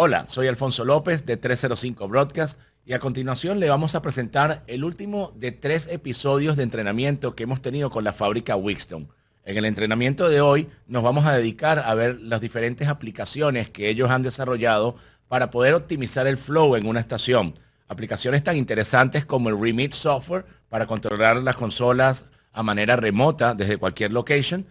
Hola, soy Alfonso López de 305 Broadcast y a continuación le vamos a presentar el último de 3 episodios de entrenamiento que hemos tenido con la fábrica WHEATSTONE. En el entrenamiento de hoy nos vamos a dedicar a ver las diferentes aplicaciones que ellos han desarrollado para poder optimizar el flow en una estación. Aplicaciones tan interesantes como el Remote Software para controlar las consolas a manera remota desde cualquier location.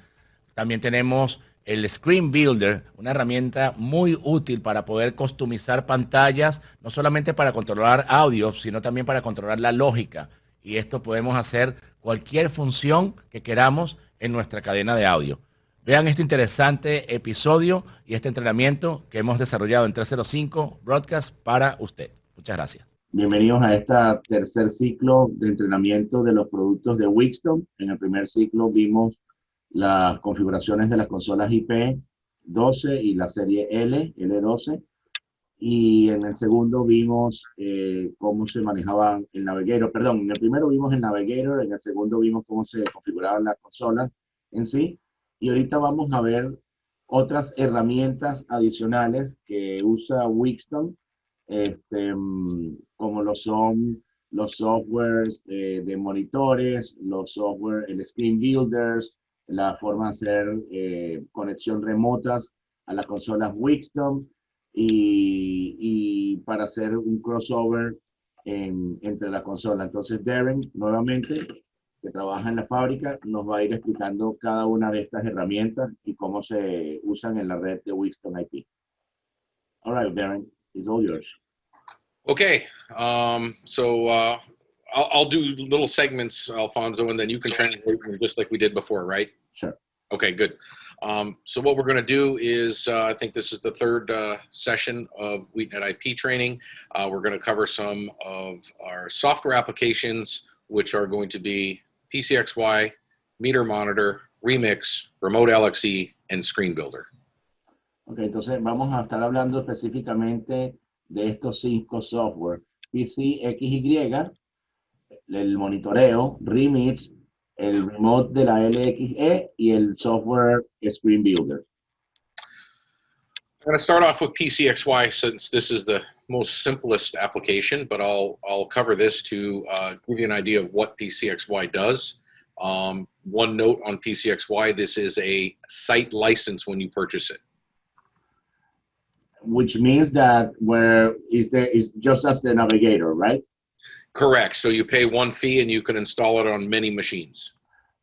También tenemos el Screen Builder, una herramienta muy útil para poder customizar pantallas, no solamente para controlar audio, sino también para controlar la lógica. Y esto podemos hacer cualquier función que queramos en nuestra cadena de audio. Vean este interesante episodio y este entrenamiento que hemos desarrollado en 305 Broadcast para usted. Muchas gracias. Bienvenidos a este tercer ciclo de entrenamiento de los productos de WHEATSTONE. En el primer ciclo vimos las configuraciones de las consolas IP 12 y la serie L12. Y en el segundo vimos cómo se manejaban el Navigator. Perdón, en el primero vimos el Navigator, en el segundo vimos cómo se configuraban las consolas en sí. Y ahorita vamos a ver otras herramientas adicionales que usa WHEATSTONE, como lo son los softwares de monitores, los software, el Screen Builders, la forma de hacer conexión remotas a las consolas WHEATSTONE y para hacer un crossover entre la consola. Entonces, Darren, nuevamente, que trabaja en la fábrica, nos va a ir explicando cada una de estas herramientas y cómo se usan en la red de WHEATSTONE IP. All right, Darren, it's all yours. Okay, I'll do little segments, Alfonso, and then you can translate them just like we did before, right? Sure. Okay, good. So what we're going to do is, I think this is the third session of WheatNet IP training. We're going to cover some of our software applications, which are going to be PCXY, Meter Monitor, Remix, Remote Lxe, and Screen Builder. Ok, entonces vamos a estar hablando específicamente de estos 5 software: PCXY, el monitoreo, Remix, el remote de la LXE y el software Screen Builder. I'm going to start off with PCXY since this is the most simplest application, but I'll cover this to give you an idea of what PCXY does. One note on PCXY, this is a site license when you purchase it. Which means that where is just as the Navigator, right? Correct. So you pay one fee and you can install it on many machines.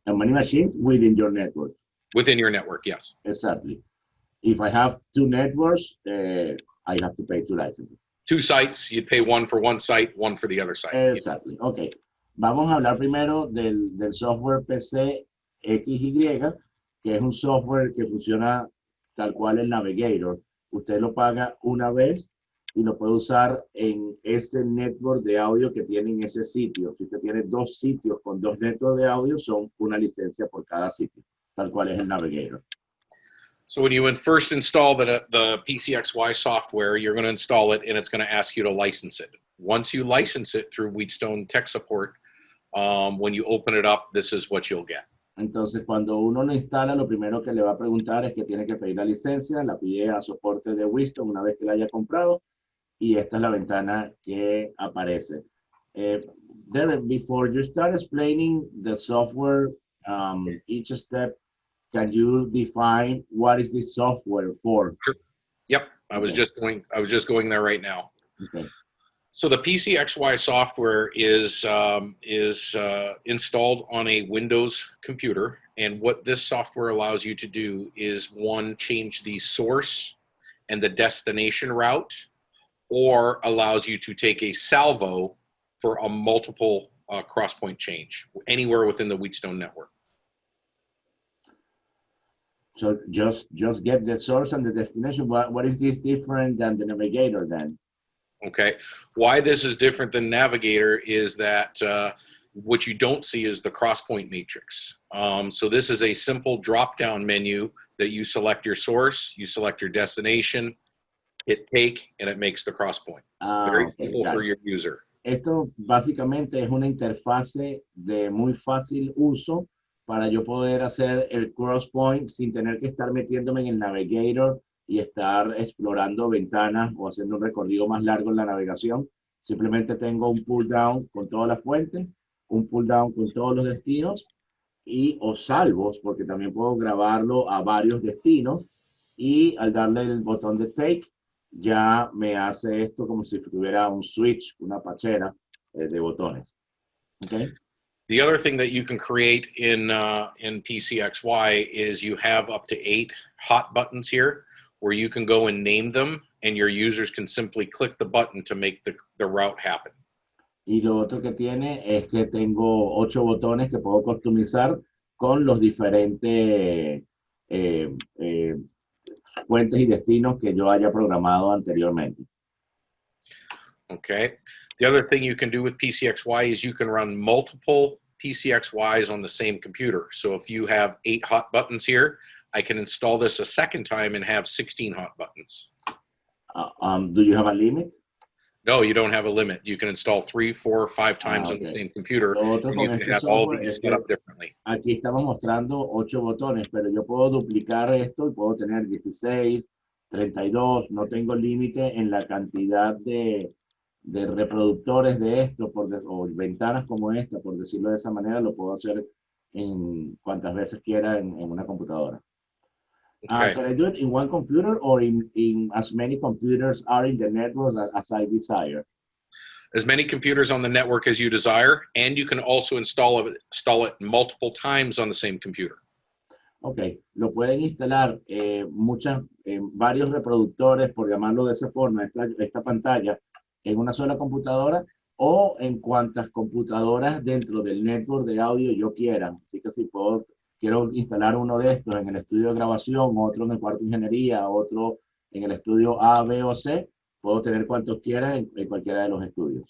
And many machines within your network. Within your network, yes. Exactly. If I have 2 networks, I have to pay 2 licenses. 2 sites, you'd pay one for one site, one for the other site. Exactly. Ok. Vamos a hablar primero del software PCXY, que es un software que funciona tal cual el Navigator. Usted lo paga una vez y lo puede usar en ese network de audio que tiene en ese sitio. Si usted tiene 2 sitios con 2 networks de audio, son una licencia por cada sitio, tal cual es el Navigator. So when you first install the PCXY software, you're going to install it and it's going to ask you to license it. Once you license it through WHEATSTONE tech support, when you open it up, this is what you'll get. Entonces, cuando uno lo instala, lo primero que le va a preguntar es que tiene que pedir la licencia, la pide a soporte de WHEATSTONE una vez que la haya comprado, y esta es la ventana que aparece. Darren, before you start explaining the software, each step, can you define what is this software for? Sure. Yep, I was just going there right now. Okay. So the PCXY software is installed on a Windows computer, and what this software allows you to do is, one, change the source and the destination route, or allows you to take a salvo for a multiple cross-point change anywhere within the WHEATSTONE network. So just get the source and the destination. What is this different than the Navigator then? Okay, why this is different than Navigator is that what you don't see is the cross-point matrix. So this is a simple drop-down menu that you select your source, you select your destination, hit take, and it makes the cross-point. Very simple for your user. Esto básicamente es una interfase de muy fácil uso para yo poder hacer el cross-point sin tener que estar metiéndome en el Navigator y estar explorando ventanas o haciendo un recorrido más largo en la navegación. Simplemente tengo un pull down con todas las fuentes, un pull down con todos los destinos y o salvos, porque también puedo grabarlo a varios destinos y al darle el botón de take ya me hace esto como si tuviera un switch, una pachera de botones. Okay. The other thing that you can create in PCXY is you have up to 8 hot buttons here where you can go and name them, and your users can simply click the button to make the route happen. Y lo otro que tiene es que tengo 8 botones que puedo customizar con los diferentes fuentes y destinos que yo haya programado anteriormente. Okay. The other thing you can do with PCXY is you can run multiple PCXYs on the same computer. So if you have 8 hot buttons here, I can install this a second time and have 16 hot buttons. Do you have a limit? No, you don't have a limit. You can install 3, 4, 5 times on the same computer, and you can have all these set up differently. Aquí estamos mostrando 8 botones, pero yo puedo duplicar esto y puedo tener 16, 32. No tengo límite en la cantidad de reproductores de esto, o ventanas como esta, por decirlo de esa manera, lo puedo hacer en cuantas veces quiera en una computadora. Okay. Can I do it in one computer or in as many computers are in the network as I desire? As many computers on the network as you desire, and you can also install it multiple times on the same computer. Ok, lo pueden instalar varios reproductores, por llamarlo de esa forma, esta pantalla, en una sola computadora o en cuantas computadoras dentro del network de audio yo quiera. Así que si quiero instalar uno de estos en el estudio de grabación, otro en el cuarto de ingeniería, otro en el estudio A, B o C, puedo tener cuantos quiera en cualquiera de los estudios.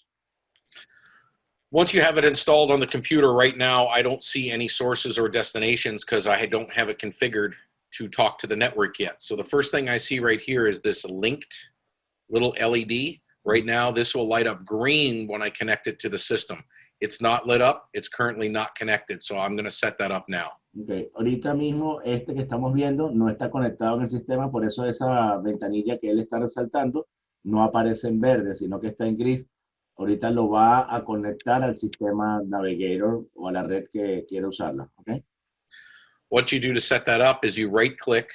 Once you have it installed on the computer right now, I don't see any sources or destinations because I don't have it configured to talk to the network yet. So the first thing I see right here is this linked little LED. Right now, this will light up green when I connect it to the system. It's not lit up. It's currently not connected. So I'm going to set that up now. Okay. Ahorita mismo este que estamos viendo no está conectado en el sistema, por eso esa ventanilla que él está resaltando no aparece en verde, sino que está en gris. Ahorita lo va a conectar al sistema Navigator o a la red que quiere usarla. Okay? What you do to set that up is you right-click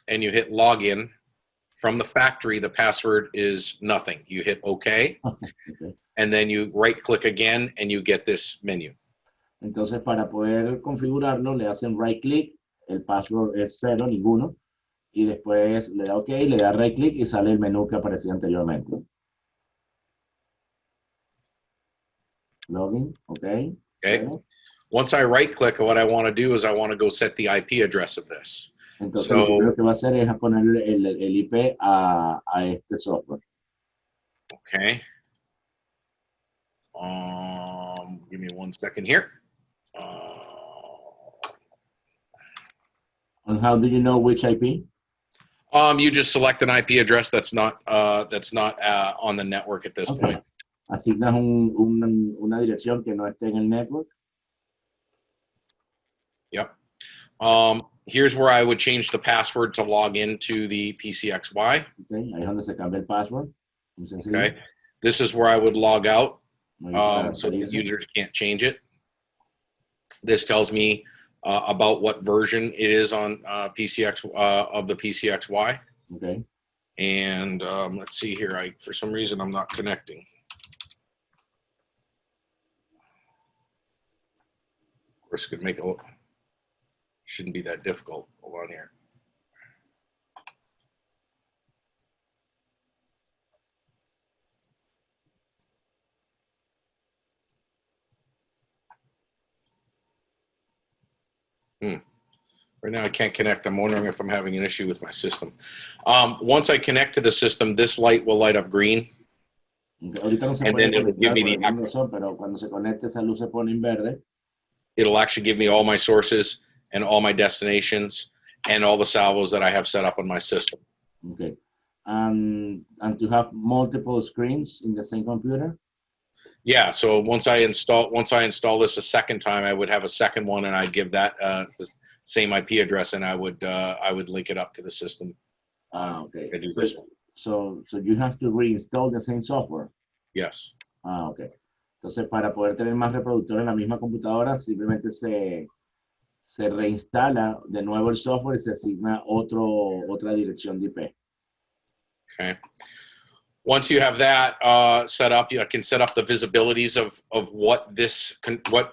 and you hit Login. From the factory, the password is nothing. You hit OK, okay. And then you right-click again and you get this menu. Entonces, para poder configurarlo, le hacen right-click, el password es 0, ninguno, y después le da OK, le da right-click y sale el menú que aparecía anteriormente. Login, OK. Okay. Once I right-click, what I want to do is I want to go set the IP address of this. Entonces, lo primero que va a hacer es ponerle el IP a este software. Okay. Give me 1 second here. And how do you know which IP? You just select an IP address that's not on the network at this point. Asignas una dirección que no esté en el network. Yep. Here's where I would change the password to log into the PCXY. Okay, ahí es donde se cambia el password. Okay. This is where I would log out, so the users can't change it. This tells me about what version it is on PCX of the PCXY. Okay. And let's see here. For some reason, I'm not connecting. Of course, could make it look. Shouldn't be that difficult. Hold on here. Right now I can't connect. I'm wondering if I'm having an issue with my system. Once I connect to the system, this light will light up green. Ahorita no se and then it will give me the razón, pero cuando se conecte esa luz se pone en verde. It'll actually give me all my sources and all my destinations and all the salvos that I have set up on my system. Okay. And to have multiple screens in the same computer? Yeah, so once I install this a second time, I would have a second one, and I'd give that the same IP address, and I would link it up to the system. Okay. I do this one. So you have to reinstall the same software. Yes. Okay. Entonces, para poder tener más reproductores en la misma computadora, simplemente se reinstala de nuevo el software y se asigna otra dirección de IP. Okay. Once you have that set up, you can set up the visibilities of what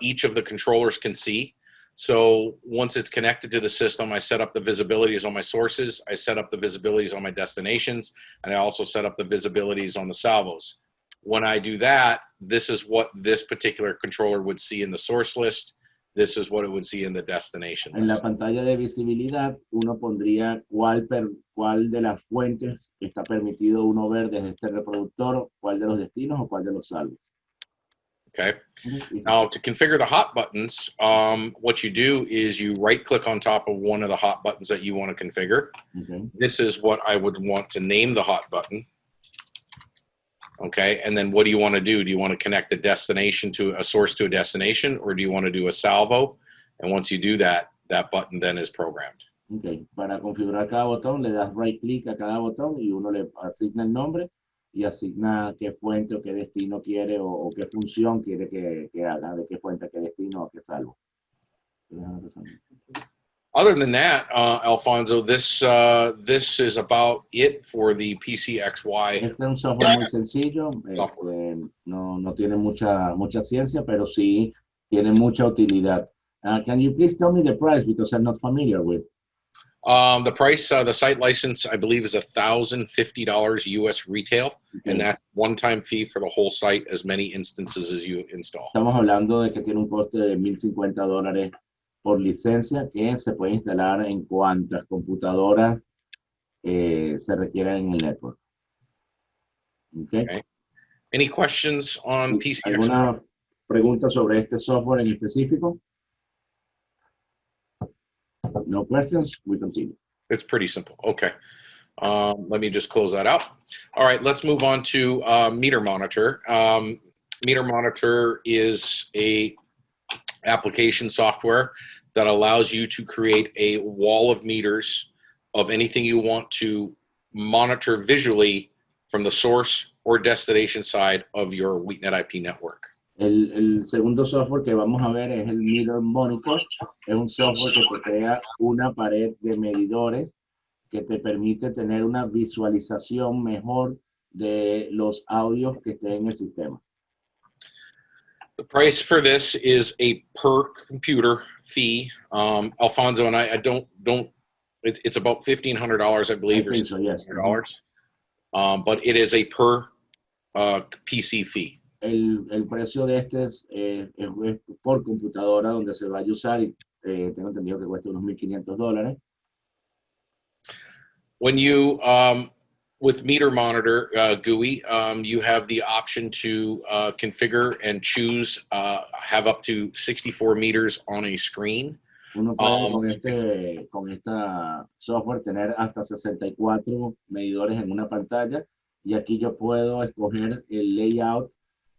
each of the controllers can see. So once it's connected to the system, I set up the visibilities on my sources, I set up the visibilities on my destinations, and I also set up the visibilities on the salvos. When I do that, this is what this particular controller would see in the source list. This is what it would see in the destination list. En la pantalla de visibilidad, uno pondría cuál de las fuentes está permitido uno ver desde este reproductor, cuál de los destinos o cuál de los salvos. Okay. Now, to configure the hot buttons, what you do is you right-click on top of one of the hot buttons that you want to configure. Okay. This is what I would want to name the hot button. Okay, and then what do you want to do? Do you want to connect the destination to a source to a destination, or do you want to do a salvo? And once you do that, that button then is programmed. Okay. Para configurar cada botón, le das right click a cada botón y uno le asigna el nombre y asigna qué fuente o qué destino quiere o qué función quiere que haga, de qué fuente, qué destino o qué salvo. Other than that, Alfonso, this is about it for the PCXY. Este es un software muy sencillo, no tiene mucha ciencia, pero sí tiene mucha utilidad. Can you please tell me the price because I'm not familiar with? The price, the site license, I believe, is $1,050 US retail, Okay. and that one-time fee for the whole site, as many instances as you install. Estamos hablando de que tiene un coste de $1,050 por licencia que se puede instalar en cuantas computadoras se requieran en el network. Okay. Any questions on PCXY? ¿Alguna pregunta sobre este software en específico? No questions, we continue. It's pretty simple. Okay. Let me just close that out. All right, let's move on to Meter Monitor. Meter Monitor is a application software that allows you to create a wall of meters of anything you want to monitor visually from the source or destination side of your WheatNet IP network. El segundo software que vamos a ver es el Meter Monitor. Es un software que te crea una pared de medidores que te permite tener una visualización mejor de los audios que estén en el sistema. The price for this is a per computer fee. Alfonso and I don't. It's about $1,500, I believe, I think so, yes. $1,600. But it is a per PC fee. El precio de este es por computadora donde se vaya a usar y tengo entendido que cuesta unos $1,500. When you with Meter Monitor GUI, you have the option to configure and choose have up to 64 meters on a screen. Uno puede con esta software tener hasta 64 medidores en una pantalla y aquí yo puedo escoger el layout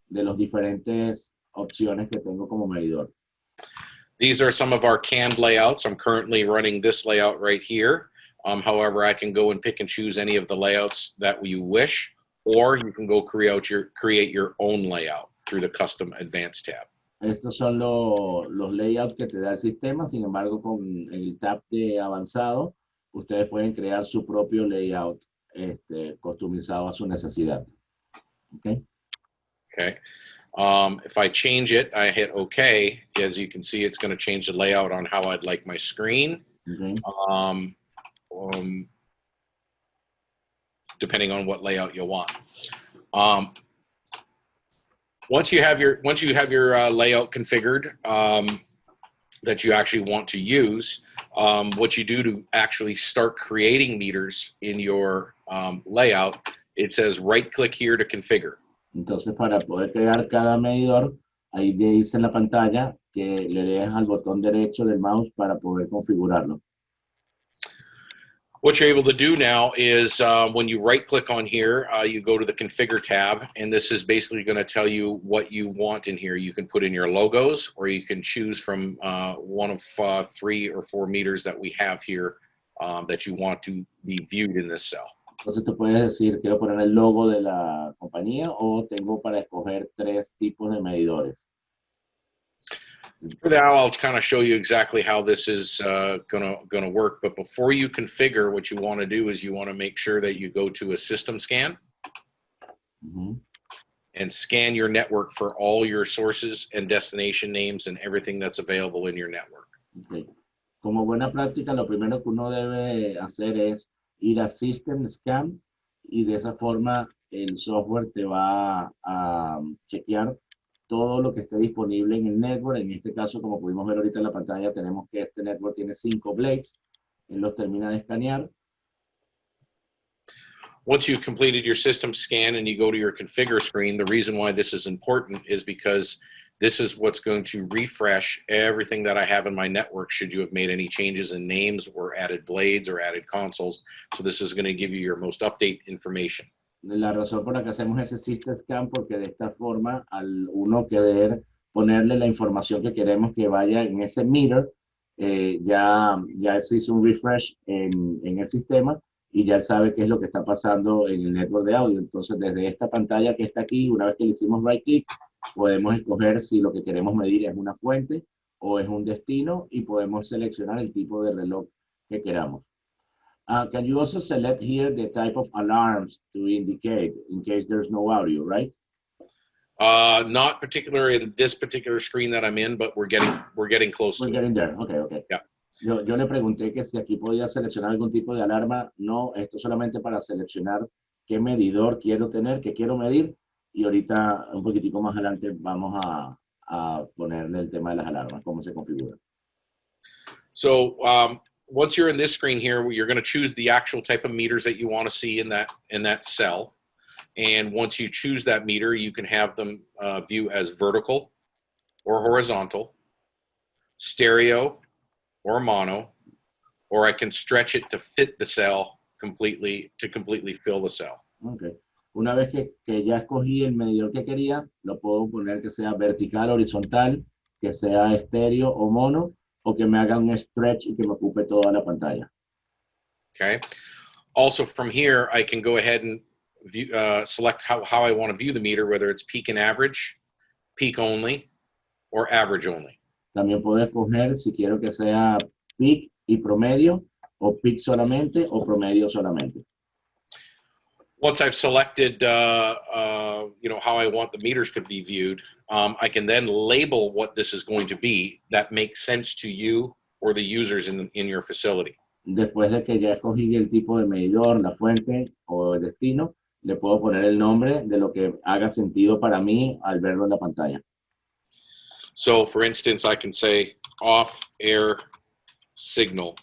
de las diferentes opciones que tengo como medidor. These are some of our canned layouts. I'm currently running this layout right here. However, I can go and pick and choose any of the layouts that you wish, or you can go create your own layout through the Custom Advanced tab. Estos son los layouts que te da el sistema. Sin embargo, con el tab de avanzado, ustedes pueden crear su propio layout customizado a su necesidad. Okay. Okay. If I change it, I hit OK. As you can see, it's going to change the layout on how I'd like my screen. Okay. Depending on what layout you want. Once you have your layout configured that you actually want to use, what you do to actually start creating meters in your layout, it says right-click here to configure. Entonces, para poder crear cada medidor, ahí dice en la pantalla que le des al botón derecho del mouse para poder configurarlo. What you're able to do now is when you right-click on here, you go to the Configure tab, and this is basically going to tell you what you want in here. You can put in your logos, or you can choose from one of 3 or 4 meters that we have here that you want to be viewed in this cell. Entonces tú puedes decir, quiero poner el logo de la compañía o tengo para escoger 3 tipos de medidores. For now, I'll kind of show you exactly how this is gonna work. But before you configure, what you want to do is you want to make sure that you go to a system scan and scan your network for all your sources and destination names and everything that's available in your network. Okay. Como buena práctica, lo primero que uno debe hacer es ir a System Scan y de esa forma el software te va a chequear todo lo que esté disponible en el network. En este caso, como pudimos ver ahorita en la pantalla, tenemos que este network tiene 5 blades. Él los termina de escanear. Once you've completed your system scan and you go to your configure screen, the reason why this is important is because this is what's going to refresh everything that I have in my network should you have made any changes in names or added blades or added consoles. So this is going to give you your most update information. La razón por la que hacemos ese System Scan, porque de esta forma, al uno querer ponerle la información que queremos que vaya en ese meter, ya se hizo un refresh en el sistema y ya él sabe qué es lo que está pasando en el network de audio. Entonces, desde esta pantalla que está aquí, una vez que le hicimos right click, podemos escoger si lo que queremos medir es una fuente o es un destino y podemos seleccionar el tipo de reloj que queramos. Can you also select here the type of alarms to indicate in case there's no audio, right? Not particularly in this particular screen that I'm in, but we're getting close to it. We're getting there. Okay. Yeah. Yo le pregunté que si aquí podía seleccionar algún tipo de alarma. No, esto solamente para seleccionar qué medidor quiero tener, qué quiero medir. Y ahorita, un poquitico más adelante, vamos a ponerle el tema de las alarmas, cómo se configura. So, once you're in this screen here, you're going to choose the actual type of meters that you want to see in that cell. And once you choose that meter, you can have them view as vertical or horizontal, stereo or mono, or I can stretch it to fit the cell completely, to completely fill the cell. Okay. Una vez que ya escogí el medidor que quería, lo puedo poner que sea vertical, horizontal, que sea estéreo o mono, o que me haga un stretch y que me ocupe toda la pantalla. Okay. Also from here, I can go ahead and view, select how I want to view the meter, whether it's peak and average, peak only, or average only. También puedo escoger si quiero que sea peak y promedio, o peak solamente, o promedio solamente. Once I've selected, how I want the meters to be viewed, I can then label what this is going to be that makes sense to you or the users in your facility. Después de que ya escogí el tipo de medidor, la fuente o el destino, le puedo poner el nombre de lo que haga sentido para mí al verlo en la pantalla. So, for instance, I can say off-air signal,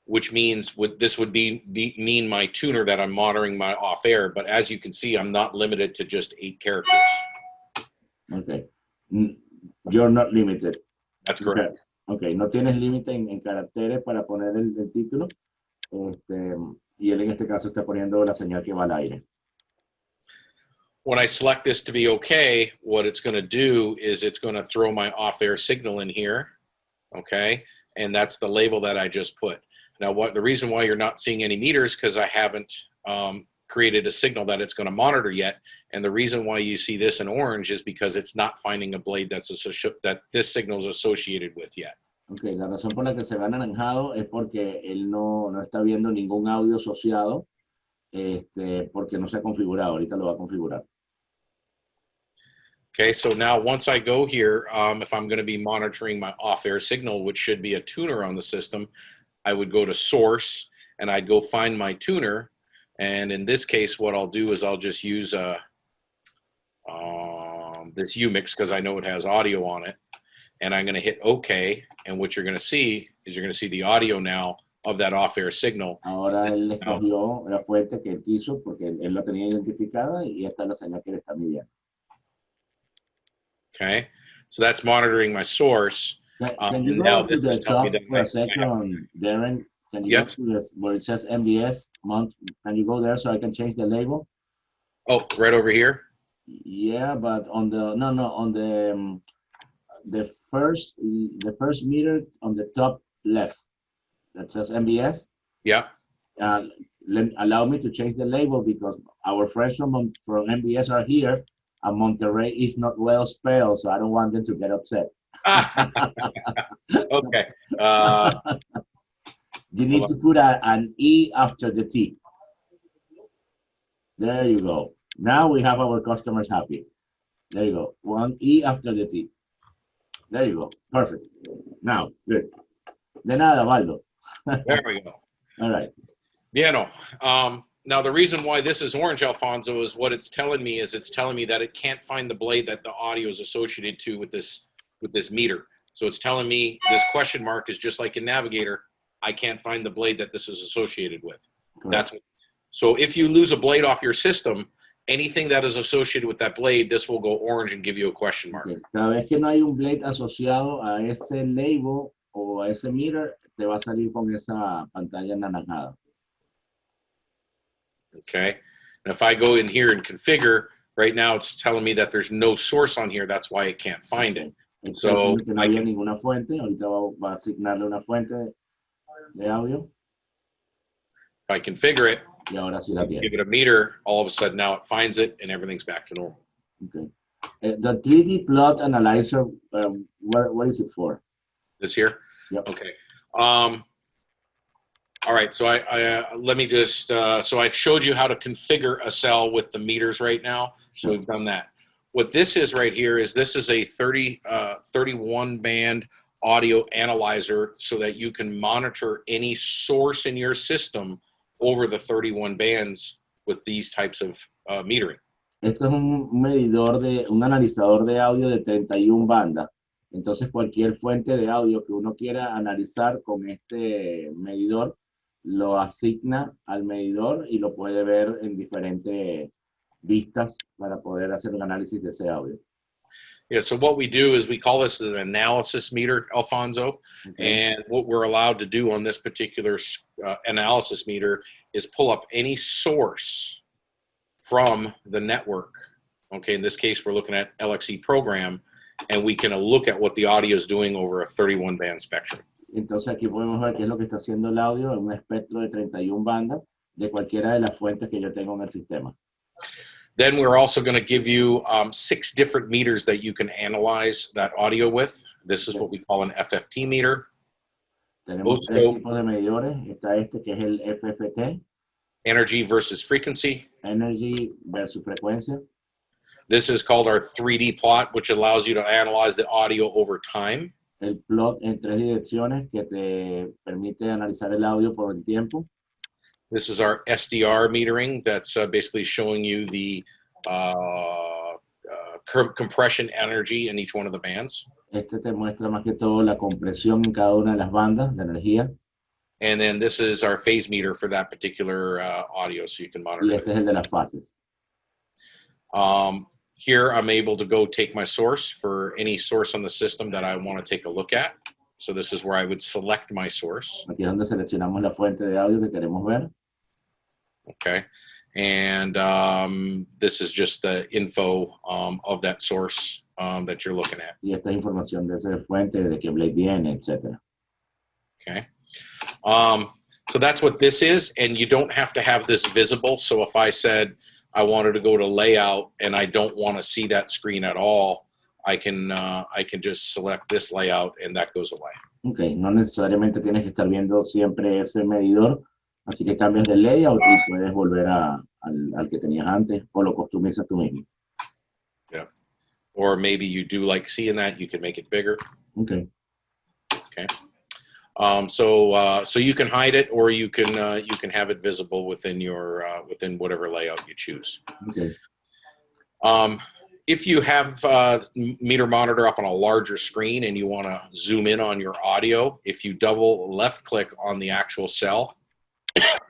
which means this would mean my tuner that I'm monitoring my off-air. But as you can see, I'm not limited to just 8 characters. Okay. You're not limited. That's correct. Okay. No tienes límite en caracteres para poner el título. Y él en este caso está poniendo la señal que va al aire. When I select this to be okay, what it's going to do is it's going to throw my off-air signal in here. Okay. And that's the label that I just put. Now, the reason why you're not seeing any meters because I haven't created a signal that it's going to monitor yet, and the reason why you see this in orange is because it's not finding a blade that this signal is associated with yet. Okay, la razón por la que se ve anaranjado es porque él no está viendo ningún audio asociado, porque no se ha configurado. Ahorita lo va a configurar. Okay, so now once I go here, if I'm going to be monitoring my off-air signal, which should be a tuner on the system, I would go to source and I'd go find my tuner. And in this case, what I'll do is I'll just use this UMix because I know it has audio on it. And I'm going to hit OK. And what you're going to see is you're going to see the audio now of that off-air signal. Ahora él escogió la fuente que él quiso porque él la tenía identificada y esta es la señal que él está midiendo. Okay, so that's monitoring my source. Can you go to the top for a second, Darren? Can you go to this where it says MBS month? Can you go there so I can change the label? Oh, right over here. Yeah, but on the first meter on the top left that says MBS. Yeah. Allow me to change the label because our friends from MBS are here, and Monterrey is not well spelled, so I don't want them to get upset. Okay. You need to put an E after the T. There you go. Now we have our customers happy. There you go. One E after the T. There you go. Perfect. Now, good. De nada, Valdo. There we go. All right. Bien. Now, the reason why this is orange, Alfonso, is what it's telling me is it's telling me that it can't find the blade that the audio is associated to with this meter. So it's telling me this question mark is just like in Navigator. I can't find the blade that this is associated with. So if you lose a blade off your system, anything that is associated with that blade, this will go orange and give you a question mark. Okay. Cada vez que no hay un blade asociado a ese label o a ese meter, te va a salir con esa pantalla anaranjada. Okay. And if I go in here and configure, right now it's telling me that there's no source on here. That's why it can't find it. So que no había ninguna fuente. Ahorita va a asignarle una fuente de audio. If I configure it, y ahora sí la tiene. Give it a meter, all of a sudden now it finds it and everything's back to normal. Okay. The 3D plot analyzer, what is it for? This here? Yep. Okay. All right, so let me just, so I've showed you how to configure a cell with the meters right now. So we've done that. What this is right here is this is a 31 band audio analyzer so that you can monitor any source in your system over the 31 bands with these types of metering. Esto es un analizador de audio de 31 bandas. Entonces cualquier fuente de audio que uno quiera analizar con este medidor lo asigna al medidor y lo puede ver en diferentes vistas para poder hacer un análisis de ese audio. Yeah, so what we do is we call this an analysis meter, Alfonso. Okay. And what we're allowed to do on this particular analysis meter is pull up any source from the network. Okay, in this case, we're looking at LXE program, and we can look at what the audio is doing over a 31 band spectrum. Entonces aquí podemos ver qué es lo que está haciendo el audio en un espectro de 31 bandas de cualquiera de las fuentes que yo tengo en el sistema. Then we're also going to give you 6 different meters that you can analyze that audio with. This is what we call an FFT meter. Tenemos 3 tipos de medidores. Está este que es el FFT. Energy versus frequency. Energy versus frecuencia. This is called our 3D plot, which allows you to analyze the audio over time. El plot en 3 direcciones que te permite analizar el audio por el tiempo. This is our SDR metering that's basically showing you the compression energy in each one of the bands. Este te muestra más que todo la compresión en cada una de las bandas de energía. And then this is our phase meter for that particular audio, so you can monitor. Y este es el de las fases. Here I'm able to go take my source for any source on the system that I want to take a look at. So this is where I would select my source. Aquí es donde seleccionamos la fuente de audio que queremos ver. Okay. And this is just the info of that source that you're looking at. Y esta es información de esa fuente, de qué blade viene, etc. Okay. So that's what this is, and you don't have to have this visible. So if I said I wanted to go to layout and I don't want to see that screen at all, I can just select this layout and that goes away. Okay, no necesariamente tienes que estar viendo siempre ese medidor, así que cambias de layout y puedes volver al que tenías antes o lo customizas tú mismo. Yeah. Or maybe you do like seeing that, you can make it bigger. Okay. Okay. So you can hide it, or you can have it visible within your within whatever layout you choose. Okay. If you have meter monitor up on a larger screen and you want to zoom in on your audio, if you double left click on the actual cell,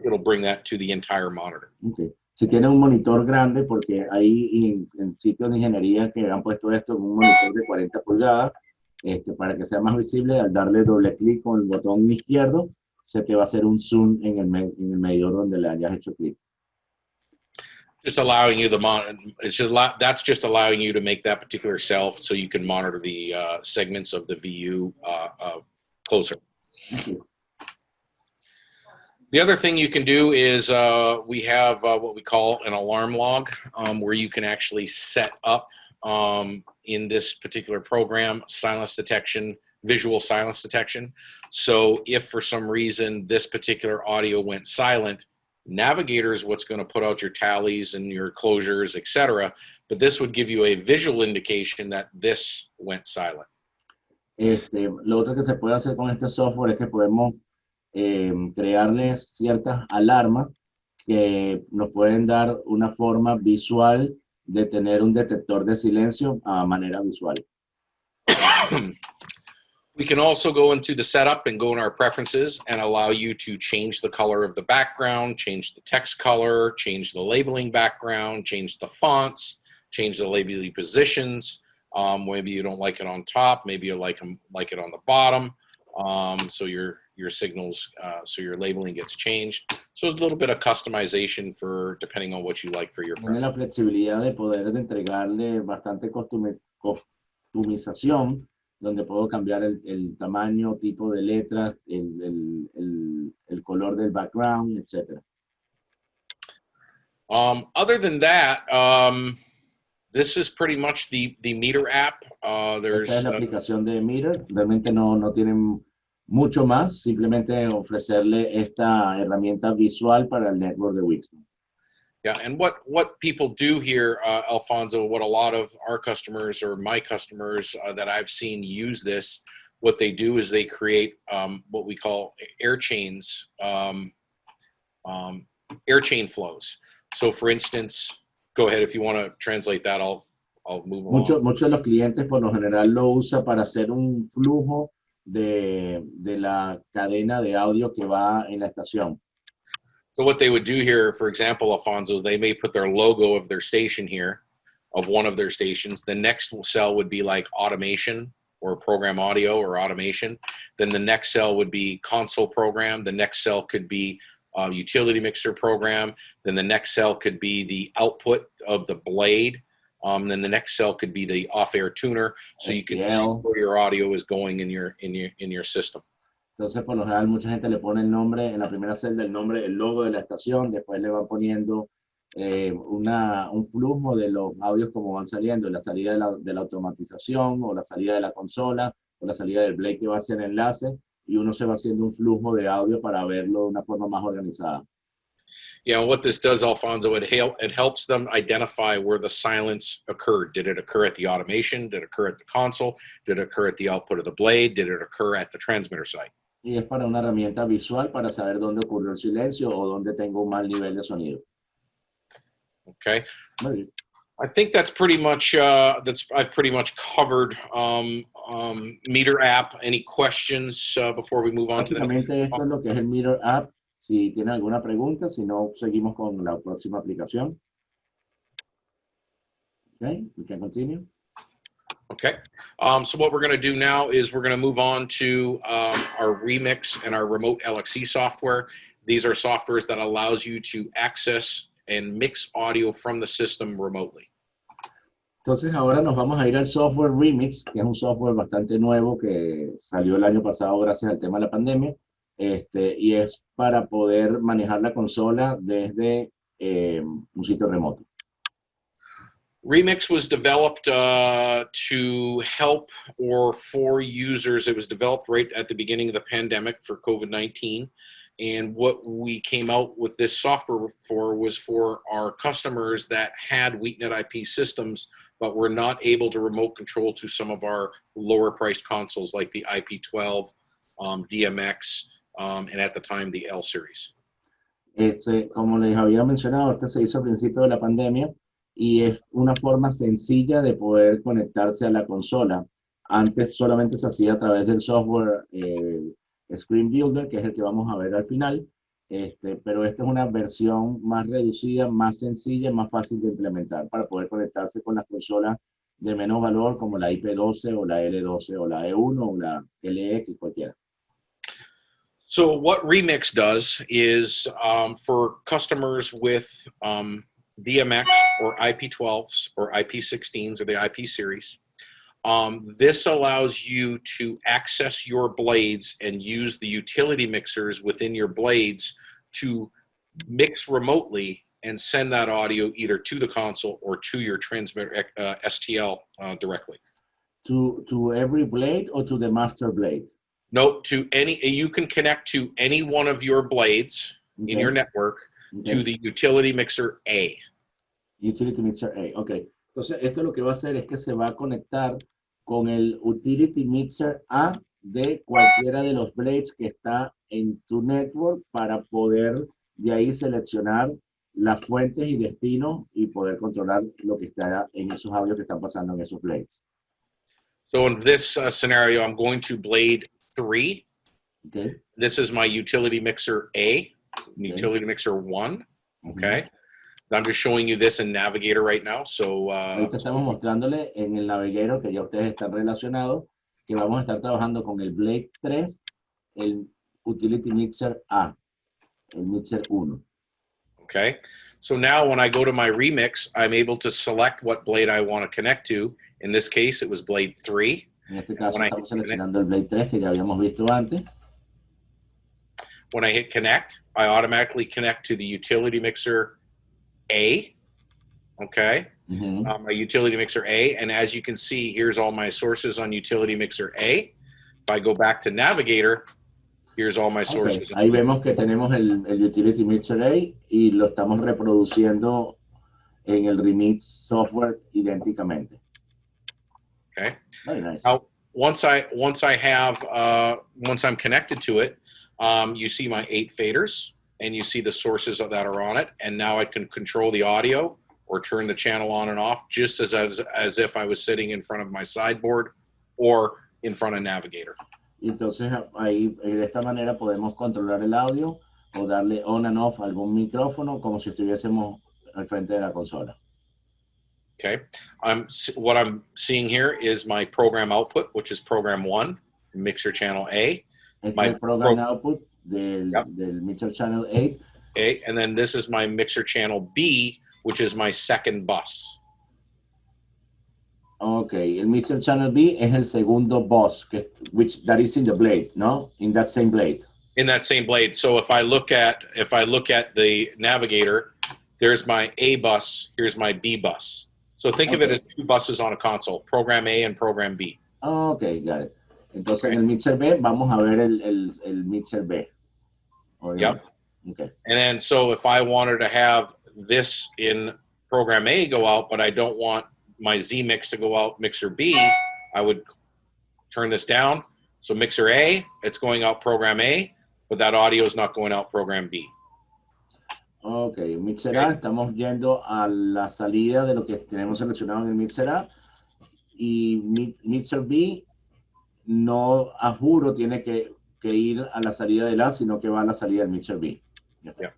it'll bring that to the entire monitor. Okay. Si tiene un monitor grande, porque hay en sitios de ingeniería que han puesto esto en un monitor de 40 pulgadas, para que sea más visible, al darle doble clic con el botón izquierdo, se te va a hacer un zoom en el medidor donde le hayas hecho clic. Just allowing you that's just allowing you to make that particular cell so you can monitor the segments of the VU closer. Okay. The other thing you can do is we have what we call an alarm log, where you can actually set up in this particular program silence detection, visual silence detection. So if for some reason this particular audio went silent, Navigator is what's going to put out your tallies and your closures, etc. But this would give you a visual indication that this went silent. Lo otro que se puede hacer con este software es que podemos crearles ciertas alarmas que nos pueden dar una forma visual de tener un detector de silencio a manera visual. We can also go into the setup and go in our preferences and allow you to change the color of the background, change the text color, change the labeling background, change the fonts, change the labeling positions. Maybe you don't like it on top, maybe you like it on the bottom. So your signals, so your labeling gets changed. So it's a little bit of customization for depending on what you like for your Tiene la flexibilidad de poder entregarle bastante customización, donde puedo cambiar el tamaño, tipo de letras, el color del background, etc. Other than that, this is pretty much the Meter app. Esta es la aplicación de Meter. Realmente no tienen mucho más, simplemente ofrecerle esta herramienta visual para el network de Wheatstone. Yeah, and what people do here, Alfonso, what a lot of our customers or my customers that I've seen use this, what they do is they create what we call air chains, air chain flows. So for instance, go ahead, if you want to translate that, I'll move on. Muchos de los clientes por lo general lo usa para hacer un flujo de la cadena de audio que va en la estación. So what they would do here, for example, Alfonso, they may put their logo of their station here, of one of their stations. The next cell would be like automation or program audio or automation. Then the next cell would be console program. The next cell could be utility mixer program. Then the next cell could be the output of the blade. Then the next cell could be the off-air tuner. So you can see where your audio is going in your system. Entonces, por lo general, mucha gente le pone el nombre, en la primera celda, el nombre, el logo de la estación, después le van poniendo un flujo de los audios como van saliendo, la salida de la automatización, o la salida de la consola, o la salida del blade que va hacia el enlace, y uno se va haciendo un flujo de audio para verlo de una forma más organizada. Yeah, what this does, Alfonso, it helps them identify where the silence occurred. Did it occur at the automation? Did it occur at the console? Did it occur at the output of the blade? Did it occur at the transmitter site? Y es para una herramienta visual para saber dónde ocurrió el silencio o dónde tengo un mal nivel de sonido. Okay. Muy bien. I think that's pretty much I've pretty much covered Meter app. Any questions before we move on to the next? Básicamente esto es lo que es el Meter app. Si tienen alguna pregunta, si no, seguimos con la próxima aplicación. Okay, we can continue. Okay, so what we're going to do now is we're going to move on to our Remix and our Remote Lxe software. These are softwares that allows you to access and mix audio from the system remotely. Entonces ahora nos vamos a ir al software Remix, que es un software bastante nuevo que salió el año pasado gracias al tema de la pandemia, y es para poder manejar la consola desde un sitio remoto. Remix was developed to help or for users. It was developed right at the beginning of the pandemic for COVID-19. And what we came out with this software for was for our customers that had WheatNet IP systems, but were not able to remote control to some of our lower priced consoles like the IP12, DMX, and at the time the L series. Como les había mencionado, este se hizo al principio de la pandemia. Y es una forma sencilla de poder conectarse a la consola. Antes solamente se hacía a través del software Screen Builder, que es el que vamos a ver al final, pero esta es una versión más reducida, más sencilla, más fácil de implementar para poder conectarse con las consolas de menos valor como la IP12 o la L12 o la E1 o la LX, cualquiera. So what Remix does is for customers with DMX or IP12s or IP16s or the IP series. This allows you to access your blades and use the utility mixers within your blades to mix remotely and send that audio either to the console or to your transmitter STL directly. To every blade or to the master blade? No, to any, you can connect to any one of your blades in your network to the utility mixer A. Utility mixer A, ok. Entonces, esto lo que va a hacer es que se va a conectar con el utility mixer A de cualquiera de los blades que está en tu network para poder de ahí seleccionar las fuentes y destinos y poder controlar lo que está en esos audios que están pasando en esos blades. So in this scenario, I'm going to blade 3. Okay. This is my utility mixer A, utility mixer 1. Okay. I'm just showing you this in Navigator right now. So ahorita estamos mostrándole en el Navigator que ya ustedes están relacionados que vamos a estar trabajando con el Blade 3, el Utility Mixer A, el Mixer 1. Okay. So now when I go to my remix, I'm able to select what blade I want to connect to. In this case, it was blade 3. En este caso estamos seleccionando el Blade 3 que ya habíamos visto antes. When I hit connect, I automatically connect to the utility mixer A. Okay. My utility mixer A. And as you can see, here's all my sources on utility mixer A. If I go back to Navigator, here's all my sources. Ahí vemos que tenemos el utility mixer A y lo estamos reproduciendo en el remix software idénticamente. Okay. Very nice. Now, once I'm connected to it, you see my 8 faders and you see the sources that are on it. And now I can control the audio or turn the channel on and off just as if I was sitting in front of my sideboard or in front of Navigator. Entonces ahí de esta manera podemos controlar el audio o darle on and off a algún micrófono como si estuviésemos al frente de la consola. Okay, what I'm seeing here is my program output, which is program 1, mixer channel A. Este es el program output del mixer channel 8. A, and then this is my mixer channel B, which is my second bus. Okay, el mixer channel B es el segundo bus, that is in the blade, no? In that same blade. In that same blade. So if I look at the Navigator, there's my A bus, here's my B bus. So think of it as 2 buses on a console, program A and program B. Okay, got it. Entonces en el mixer B vamos a ver el mixer B. Yep. Okay. And then so if I wanted to have this in program A go out, but I don't want my Z mix to go out mixer B, I would turn this down. So mixer A, it's going out program A, but that audio is not going out program B. Ok, mixer A, estamos yendo a la salida de lo que tenemos seleccionado en el mixer A y mixer B no, a juro, tiene que ir a la salida del A, sino que va a la salida del mixer B. Yeah.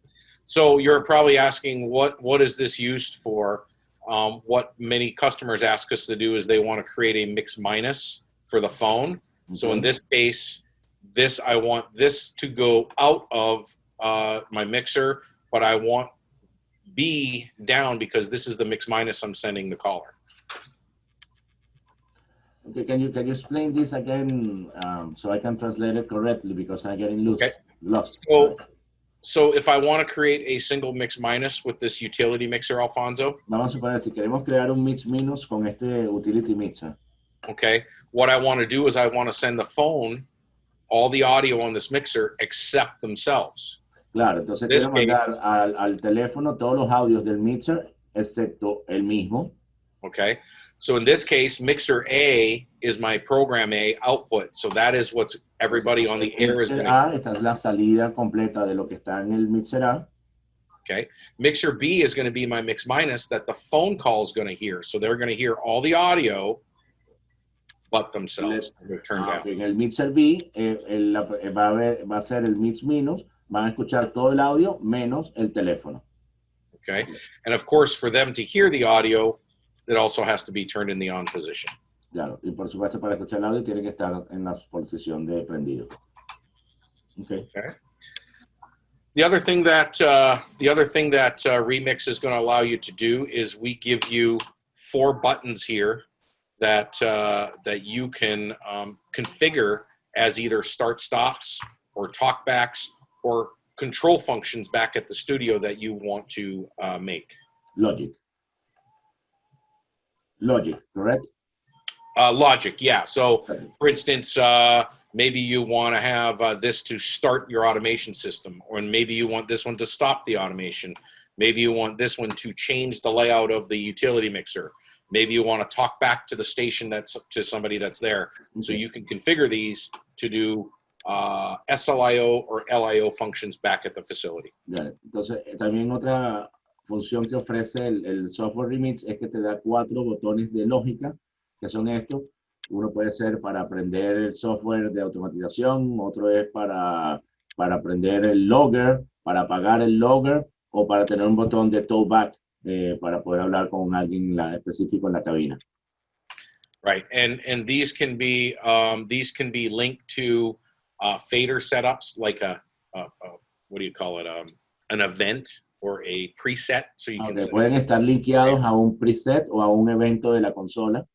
So you're probably asking what is this used for? What many customers ask us to do is they want to create a mix minus for the phone. Okay. So in this case, I want this to go out of my mixer, but I want B down because this is the mix minus I'm sending the caller. Okay, can you explain this again so I can translate it correctly because I'm getting lost. So if I want to create a single mix minus with this utility mixer, Alfonso. Vamos a suponer si queremos crear un mix minus con este utility mixer. Okay, what I want to do is I want to send the phone all the audio on this mixer except themselves. Claro, entonces quiero mandar al teléfono todos los audios del mixer excepto el mismo. Okay, so in this case, mixer A is my program A output. So that is what's everybody on the air is going to. Esta es la salida completa de lo que está en el mixer A. Okay, mixer B is going to be my mix minus that the phone call is going to hear. So they're going to hear all the audio but themselves. They're turned down. En el mixer B va a ser el mix minus. Van a escuchar todo el audio menos el teléfono. Okay, and of course, for them to hear the audio, it also has to be turned in the on position. Claro, y por supuesto para escuchar el audio tiene que estar en la posición de prendido. Okay. The other thing that Remix is going to allow you to do is we give you 4 buttons here that you can configure as either start stops or talkbacks or control functions back at the studio that you want to make. Logic. Logic, correct? Logic, yeah. So, Okay. for instance, maybe you want to have this to start your automation system, or maybe you want this one to stop the automation. Maybe you want this one to change the layout of the utility mixer. Maybe you want to talk back to the station to somebody that's there. Okay. So you can configure these to do SLIO or LIO functions back at the facility. Ya, entonces, también otra función que ofrece el software Remix es que te da 4 botones de lógica, que son estos. Uno puede ser para aprender el software de automatización, otro es para aprender el logger, para apagar el logger, o para tener un botón de towback para poder hablar con alguien específico en la cabina. Right, and these can be linked to fader setups, like a what do you call it, an event or a preset. So you can Pueden estar linkeados a un preset o a un evento de la consola.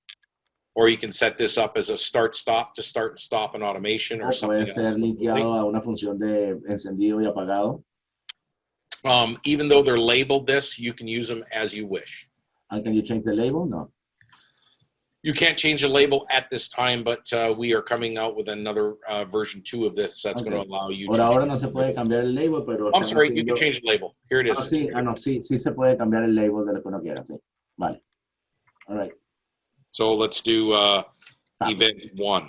Or you can set this up as a start-stop to start and stop an automation or something Puede ser linkeado a una función de encendido y apagado. Even though they're labeled this, you can use them as you wish. And can you change the label? No. You can't change the label at this time, but we are coming out with another version 2 of this that's going to allow you Por to ahora no se puede cambiar el label, pero I'm sorry, you can change the label. Here it is. Sí se puede cambiar el label de lo que uno quiera, sí. Vale. All right. So let's do event 1.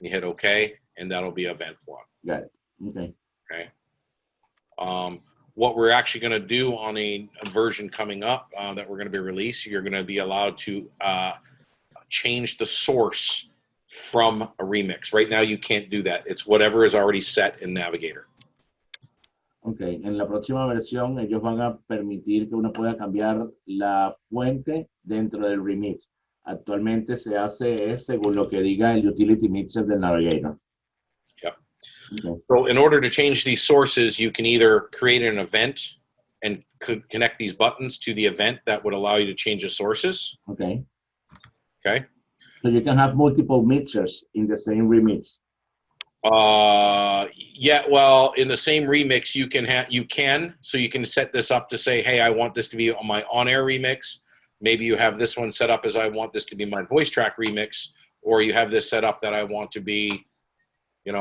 You hit OK, and that'll be event 1. Got it. Okay. Okay. What we're actually going to do on a version coming up that we're going to be released, you're going to be allowed to change the source from a remix. Right now, you can't do that. It's whatever is already set in Navigator. Okay. En la próxima versión, ellos van a permitir que uno pueda cambiar la fuente dentro del remix. Actualmente se hace según lo que diga el utility mixer del Navigator. Yep. Okay. So in order to change these sources, you can either create an event and connect these buttons to the event that would allow you to change the sources. Okay. Okay. So you can have multiple mixers in the same remix. Yeah, well, in the same remix, you can set this up to say, hey, I want this to be on my on-air remix. Maybe you have this one set up as I want this to be my voice track remix, or you have this set up that I want to be, a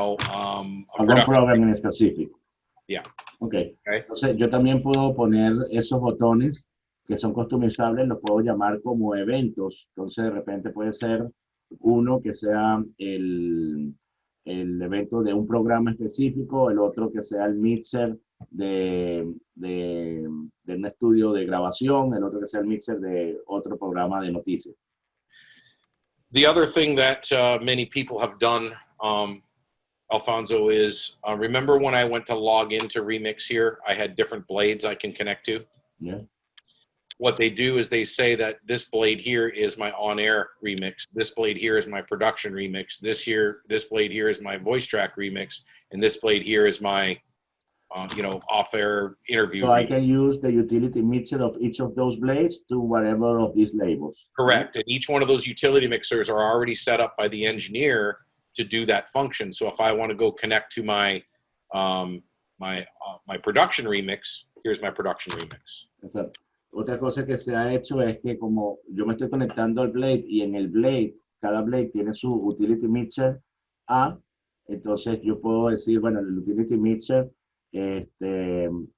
program en específico. Yeah. Okay. Entonces, yo también puedo poner esos botones que son customizables, los puedo llamar como eventos. Entonces, de repente puede ser uno que sea el evento de un programa específico, el otro que sea el mixer de un estudio de grabación, el otro que sea el mixer de otro programa de noticias. The other thing that many people have done, Alfonso, is remember when I went to log into Remix here, I had different blades I can connect to? Yeah. What they do is they say that this blade here is my on-air remix, this blade here is my production remix, this blade here is my voice track remix, and this blade here is my, off-air interview. So I can use the utility mixer of each of those blades to whatever of these labels. Correct, and each one of those utility mixers are already set up by the engineer to do that function. So if I want to go connect to my my production remix, here's my production remix. Exacto. Otra cosa que se ha hecho es que como yo me estoy conectando al Blade y en el Blade, cada Blade tiene su Utility Mixer A, entonces yo puedo decir, bueno, el Utility Mixer del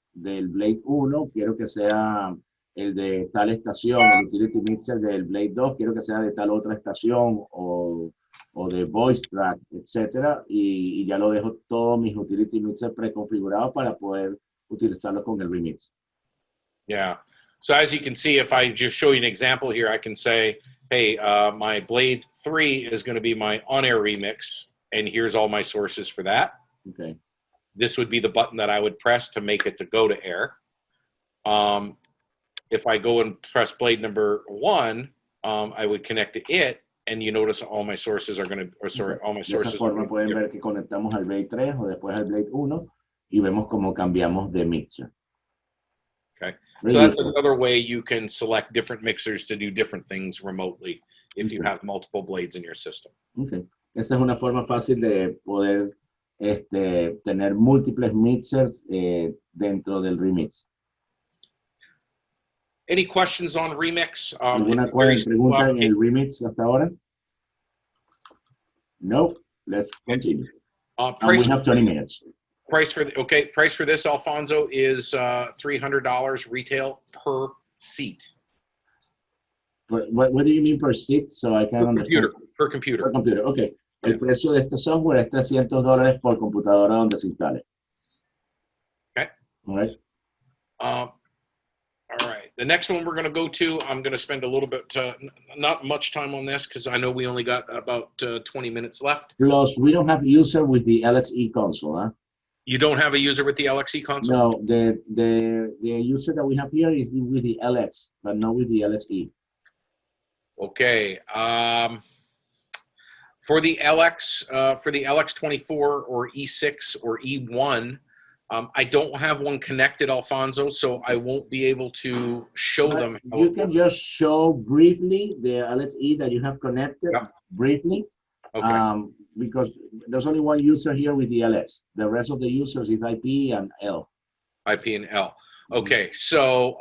Blade 1, quiero que sea el de tal estación, el Utility Mixer del Blade 2, quiero que sea de tal otra estación o de Voice Track, etcétera, y ya lo dejo todos mis Utility Mixer preconfigurados para poder utilizarlo con el Remix. Yeah. So as you can see, if I just show you an example here, I can say, hey, my Blade 3 is going to be my on-air remix, and here's all my sources for that. Okay. This would be the button that I would press to make it to go to air. If I go and press Blade number 1, I would connect to it, and you notice all my sources are going to, or sorry, all my sources. De esa forma pueden ver que conectamos al Blade 3 o después al Blade 1 y vemos cómo cambiamos de mixer. Okay. So that's another way you can select different mixers to do different things remotely if you have multiple blades in your system. Okay. Esa es una forma fácil de poder tener múltiples mixers dentro del remix. Any questions on Remix? ¿Alguna It's a very simple pregunta en el application. remix hasta ahora? No, let's continue. And we Price have 20 minutes. price for this, Alfonso, is $300 retail per seat. But what do you mean per seat? So I can understand. Per computer. Per computer, okay. El Yeah. precio de este software es $300 por computadora donde se instale. Okay. All right. All right. The next one we're going to go to, I'm going to spend a little bit, not much time on this because I know we only got about 20 minutes left. Plus, we don't have user with the LXE console, huh? You don't have a user with the LXE console? No, the user that we have here is with the LX, but not with the LXE. Okay. For the LX24 or E6 or E1, I don't have one connected, Alfonso, so I won't be able to show But them. you can just show briefly the LXE that you have connected, Yep. briefly, Okay. because there's only one user here with the LX. The rest of the users is IP and L. IP and L. Okay, so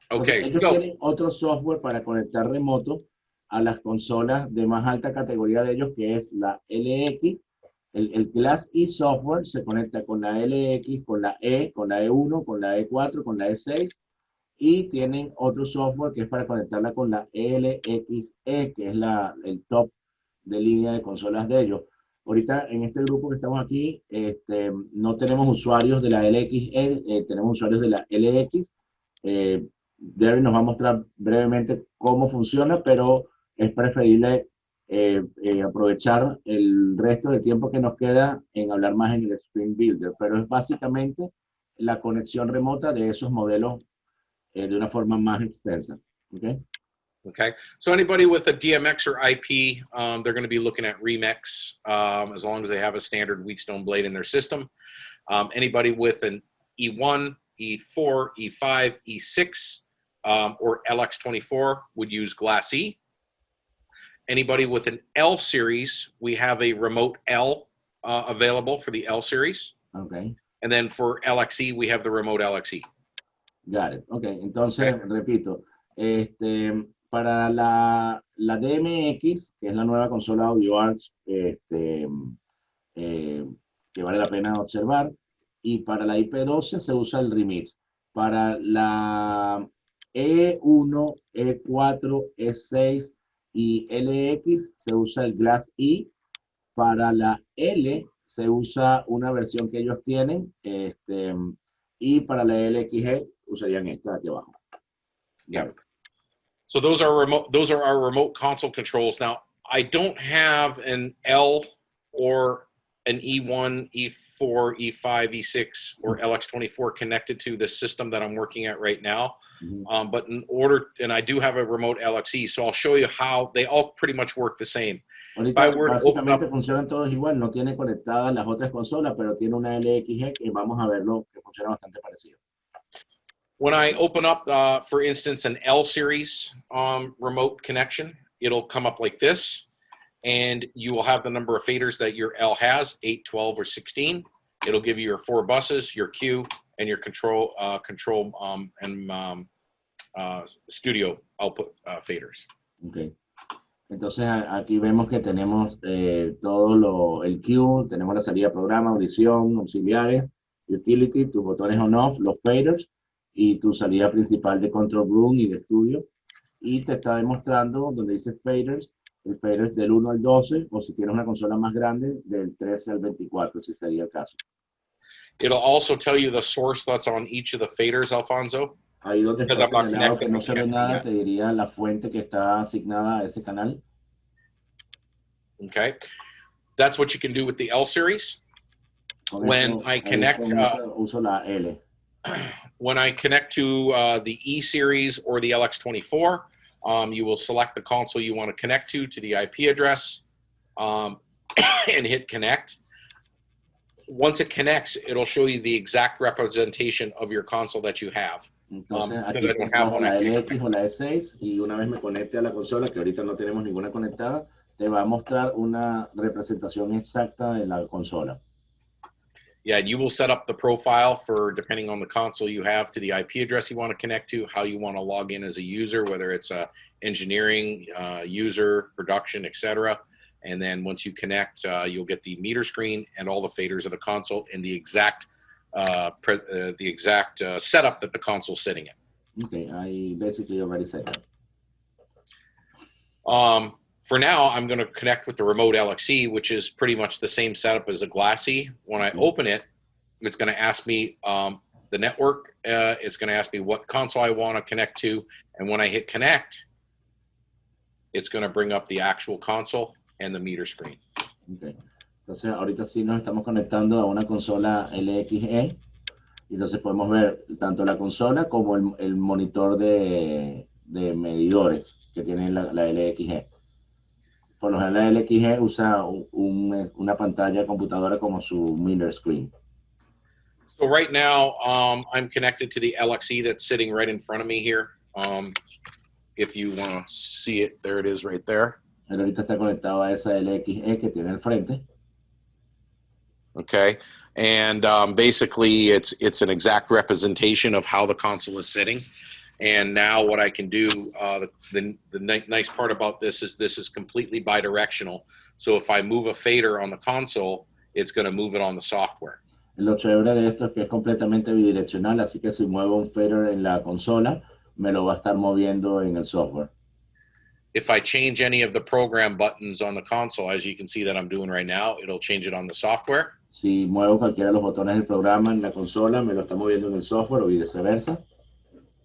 Ellos tienen otro software para conectar remoto a las consolas de más alta categoría de ellos, que es la LX. El Class E software se conecta con la LX, con la E1, con la E4, con la E6, y tienen otro software que es para conectarla con la LXE, que es el top de línea de consolas de ellos. Ahorita en este grupo que estamos aquí, no tenemos usuarios de la LXE, tenemos usuarios de la LX. Derry nos va a mostrar brevemente cómo funciona, pero es preferible aprovechar el resto del tiempo que nos queda en hablar más en el Sprint Builder, pero es básicamente la conexión remota de esos modelos de una forma más extensa. Okay? Okay, so anybody with a DMX or IP, they're going to be looking at Remix as long as they have a standard Wheatstone blade in their system. Anybody with an E1, E4, E5, E6, or LX24 would use Glass E. Anybody with an L series, we have a Remote L available for the L series. Okay. And then for LXE, we have the Remote Lxe. Got it. Okay, entonces, repito, para la DMX, que es la nueva consola AudioArts, que vale la pena observar, y para la IP12 se usa el Remix. Para la E1, E4, E6 y LX se usa el Glass E. Para la L se usa una versión que ellos tienen, y para la LXG usarían esta de aquí abajo. Yeah. So those are our remote console controls. Now, I don't have an L or an E1, E4, E5, E6, or LX24 connected to the system that I'm working at right now. Mm-hmm. But and I do have a Remote Lxe, so I'll show you how they all pretty much work the same. Ahorita básicamente funcionan todos igual, no tiene conectadas las otras consolas, pero tiene una LXG que vamos a verlo que funciona bastante parecido. When I open up, for instance, an L series remote connection, it'll come up like this, and you will have the number of faders that your L has, 8, 12, or 16. It'll give you your 4 buses, your Q, and your control and studio output faders. Okay. Entonces aquí vemos que tenemos todo el Q, tenemos la salida programa, audición, auxiliares, utility, tus botones on-off, los faders, y tu salida principal de control room y de estudio. Y te está demostrando donde dice faders, el faders del 1 al 12, o si tienes una consola más grande, del 13 al 24, si sería el caso. It'll also tell you the source that's on each of the faders, Alfonso. Ahí donde está señalado que no se ve nada, te diría la fuente que está asignada a ese canal. Okay. That's what you can do with the L series. When I connect, uso la L. When I connect to the E series or the LX24, you will select the console you want to connect to the IP address, and hit connect. Once it connects, it'll show you the exact representation of your console that you have. Entonces aquí tengo la LX o la E6, y una vez me conecte a la consola, que ahorita no tenemos ninguna conectada, te va a mostrar una representación exacta de la consola. Yeah, you will set up the profile for, depending on the console you have, to the IP address you want to connect to, how you want to log in as a user, whether it's a engineering, user, production, etc. And then once you connect, you'll get the meter screen and all the faders of the console and the exact setup that the console's sitting in. Okay, I basically already said that. For now, I'm going to connect with the Remote Lxe, which is pretty much the same setup as a Glassy. When I open it, it's going to ask me the network. It's going to ask me what console I want to connect to. And when I hit connect, it's going to bring up the actual console and the meter screen. Okay. Entonces, ahorita sí nos estamos conectando a una consola LXE. Entonces podemos ver tanto la consola como el monitor de medidores que tiene la LXE. Por lo general, la LXE usa una pantalla de computadora como su meter screen. So right now, I'm connected to the LXE that's sitting right in front of me here. If you want to see it, there it is right there. Él ahorita está conectado a esa LXE que tiene al frente. Okay, and basically it's an exact representation of how the console is sitting. And now what I can do, the nice part about this is completely bidirectional. So if I move a fader on the console, it's going to move it on the software. Lo chévere de esto es que es completamente bidireccional, así que si muevo un fader en la consola, me lo va a estar moviendo en el software. If I change any of the program buttons on the console, as you can see that I'm doing right now, it'll change it on the software. Si muevo cualquiera de los botones del programa en la consola, me lo está moviendo en el software o viceversa.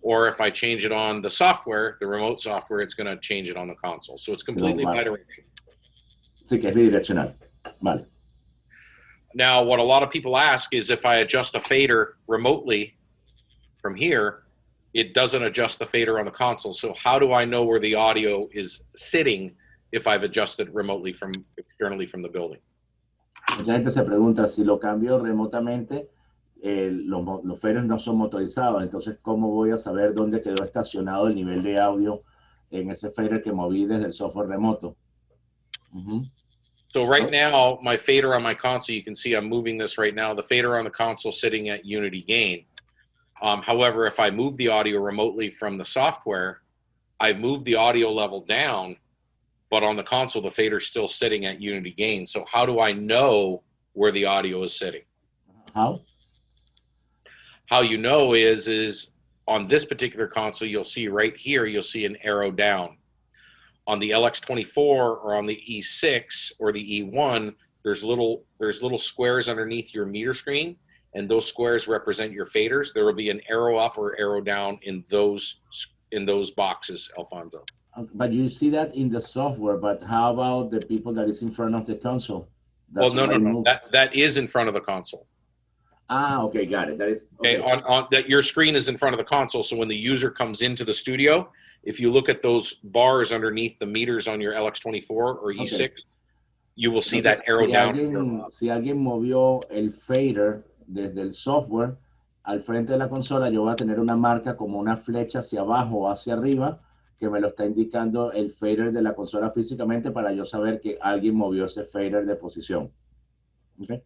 Or if I change it on the software, the remote software, it's going to change it on the console. So it's completely bidirectional. Sí, que es bidireccional. Vale. Now, what a lot of people ask is if I adjust a fader remotely from here, it doesn't adjust the fader on the console. So how do I know where the audio is sitting if I've adjusted remotely externally from the building? Mucha gente se pregunta si lo cambio remotamente. Los faders no son motorizados, entonces ¿cómo voy a saber dónde quedó estacionado el nivel de audio en ese fader que moví desde el software remoto? So right now, my fader on my console, you can see I'm moving this right now. The fader on the console sitting at unity gain. However, if I move the audio remotely from the software, I move the audio level down, but on the console, the fader's still sitting at unity gain. So how do I know where the audio is sitting? How you know is on this particular console, you'll see right here, you'll see an arrow down. On the LX24 or on the E6 or the E1, there's little squares underneath your meter screen, and those squares represent your faders. There will be an arrow up or arrow down in those boxes, Alfonso. But you see that in the software, but how about the people that is in front of the console? Well, no. That is in front of the console. Okay, got it. That is okay. On that, your screen is in front of the console. So when the user comes into the studio, if you look at those bars underneath the meters on your LX24 or E6, you will see that arrow down. Si alguien movió el fader desde el software al frente de la consola, yo voy a tener una marca como una flecha hacia abajo o hacia arriba que me lo está indicando el fader de la consola físicamente para yo saber que alguien movió ese fader de posición. Okay.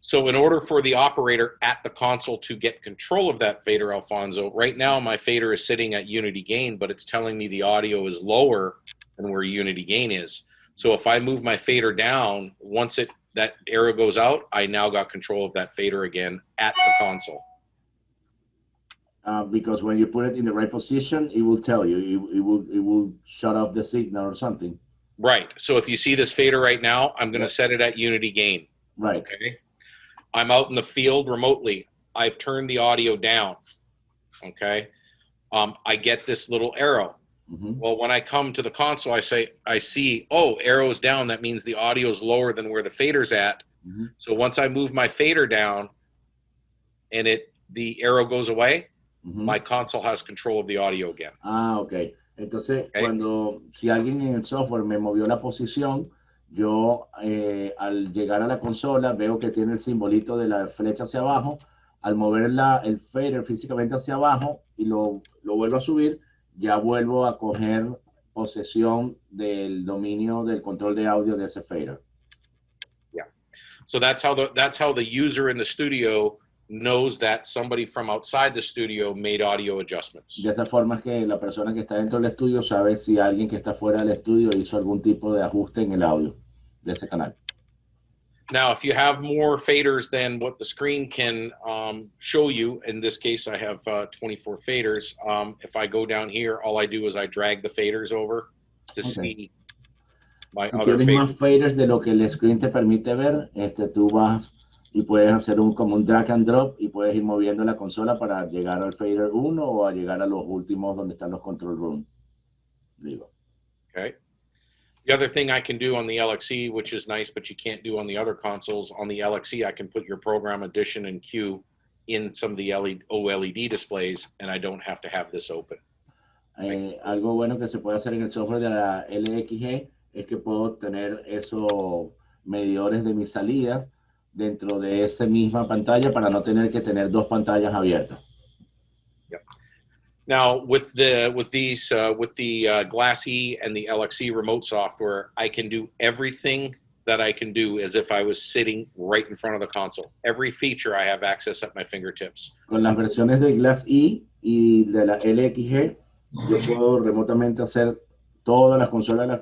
So in order for the operator at the console to get control of that fader, Alfonso, right now my fader is sitting at unity gain, but it's telling me the audio is lower than where unity gain is. So if I move my fader down, once that arrow goes out, I now got control of that fader again at the console. Because when you put it in the right position, it will tell you, it will shut off the signal or something. Right. So if you see this fader right now, I'm going to set it at unity gain. Right. Okay. I'm out in the field remotely. I've turned the audio down. Okay. I get this little arrow. Well, when I come to the console, I see, oh, arrow's down. That means the audio is lower than where the fader's at. So once I move my fader down and the arrow goes away, my console has control of the audio again. Okay. Entonces, si alguien en el software me movió la posición, yo al llegar a la consola veo que tiene el simbolito de la flecha hacia abajo. Al mover el fader físicamente hacia abajo y lo vuelvo a subir, ya vuelvo a coger posesión del dominio del control de audio de ese fader. Yeah. So that's how the user in the studio knows that somebody from outside the studio made audio adjustments. De esa forma es que la persona que está dentro del estudio sabe si alguien que está fuera del estudio hizo algún tipo de ajuste en el audio de ese canal. Now, if you have more faders than what the screen can show you, in this case, I have 24 faders. If I go down here, all I do is I drag the faders over to see my si other tienes faders. más faders de lo que el screen te permite ver, tú vas y puedes hacer como un drag and drop y puedes ir moviendo la consola para llegar al fader 1 o a llegar a los últimos donde están los control room. Digo. Okay. The other thing I can do on the LXE, which is nice, but you can't do on the other consoles, on the LXE, I can put your program addition and queue in some of the OLED displays, and I don't have to have this open. Algo bueno que se puede hacer en el software de la LXG es que puedo tener esos medidores de mis salidas dentro de esa misma pantalla para no tener que tener dos pantallas abiertas. Yep. Now, with the Glass E and the LXE remote software, I can do everything that I can do as if I was sitting right in front of the console. Every feature I have access at my fingertips. Con las versiones de Glass E y de la LXG, yo puedo remotamente hacer todas las consolas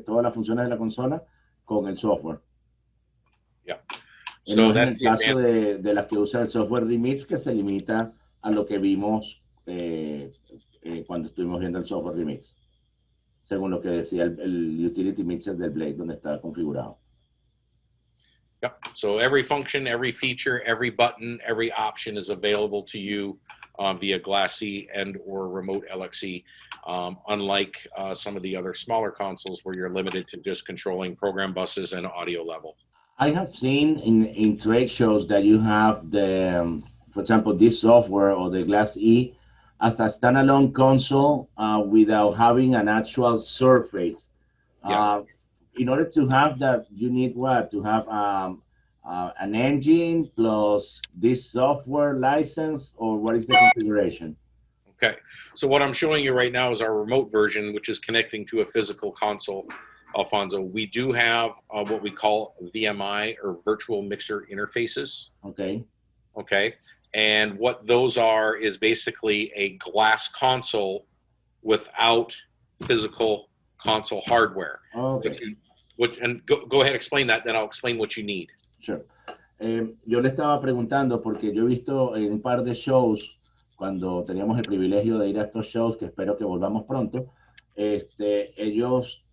todas las funciones de la consola con el software. Yeah. So no es el caso de las que usa el software Remix, que se limita a lo que vimos cuando estuvimos viendo el software Remix, según lo que decía el Utility Mixer del Blade, donde está configurado. Yep. So every function, every feature, every button, every option is available to you via Glass E and or Remote Lxe, unlike some of the other smaller consoles where you're limited to just controlling program buses and audio level. I have seen in trade shows that you have the, for example, this software or the Glass E as a standalone console without having an actual surface. Yes. In order to have that, you need what? To have an engine plus this software license, or what is the configuration? Okay, so what I'm showing you right now is our remote version, which is connecting to a physical console, Alfonso. We do have what we call VMI, or virtual mixer interfaces. Okay. Okay, and what those are is basically a glass console without physical console hardware. Okay. And go ahead, explain that, then I'll explain what you need. Sure. Yo le estaba preguntando porque yo he visto en un par de shows, cuando teníamos el privilegio de ir a estos shows, que espero que volvamos pronto, ellos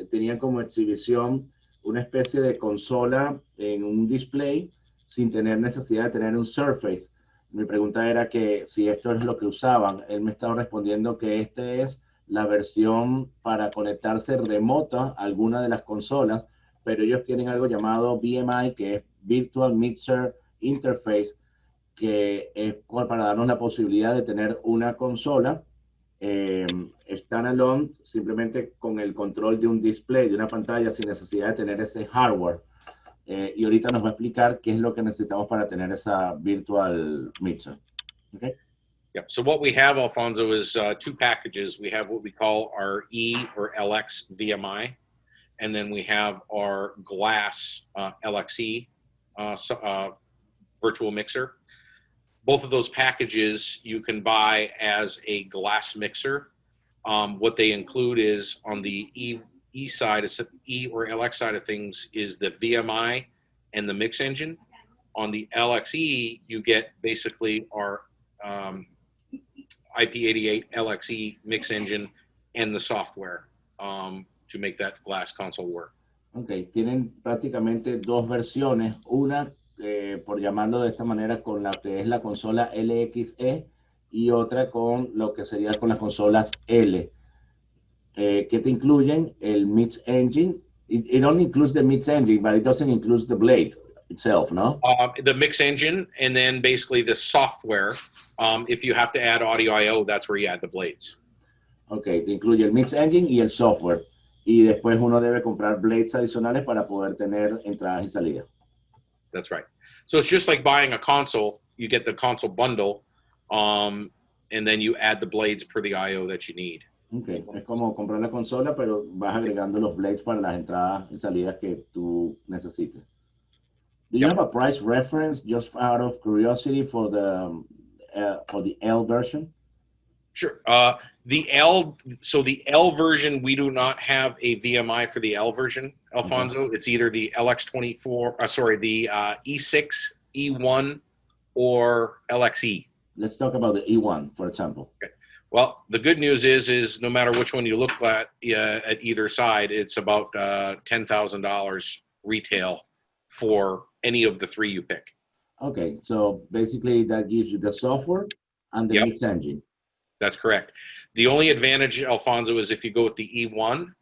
tenían como exhibición una especie de consola en un display sin tener necesidad de tener un Surface. Mi pregunta era que si esto es lo que usaban. Él me estaba respondiendo que esta es la versión para conectarse remota a alguna de las consolas, pero ellos tienen algo llamado VMI, que es Virtual Mixer Interface, que es para darnos la posibilidad de tener una consola standalone, simplemente con el control de un display, de una pantalla, sin necesidad de tener ese hardware. Y ahorita nos va a explicar qué es lo que necesitamos para tener esa Virtual Mixer. Okay? Yep. So what we have, Alfonso, is two packages. We have what we call our E or LX VMI, and then we have our Glass LXE virtual mixer. Both of those packages you can buy as a glass mixer. What they include is on the E side, E or LX side of things, is the VMI and the mix engine. On the LXE, you get basically our IP88 LXE mix engine and the software to make that glass console work. Okay, tienen prácticamente dos versiones, una por llamarlo de esta manera con la que es la consola LXE y otra con lo que sería con las consolas L, que te incluyen el mix engine. It only includes the mix engine, but it doesn't include the blade itself, no? The mix engine, and then basically the software. If you have to add audio I/O, that's where you add the blades. Okay, te incluye el mix engine y el software. Y después uno debe comprar blades adicionales para poder tener entradas y salidas. That's right. So it's just like buying a console. You get the console bundle, and then you add the blades per the I/O that you need. Okay. Es como comprar la consola, pero vas agregando los blades para las entradas y salidas que tú necesites. Do you Yep. have a price reference just out of curiosity for the L version? Sure. The L version, we do not have a VMI for the L version, Alfonso. Okay. It's either the LX24, the E6, E1, or LXE. Let's talk about the E1, for example. Okay. Well, the good news is no matter which one you look at either side, it's about $10,000 retail for any of the three you pick. Okay, so basically that gives you the software and the Yep. mix engine. That's correct. The only advantage, Alfonso, is if you go with the E1,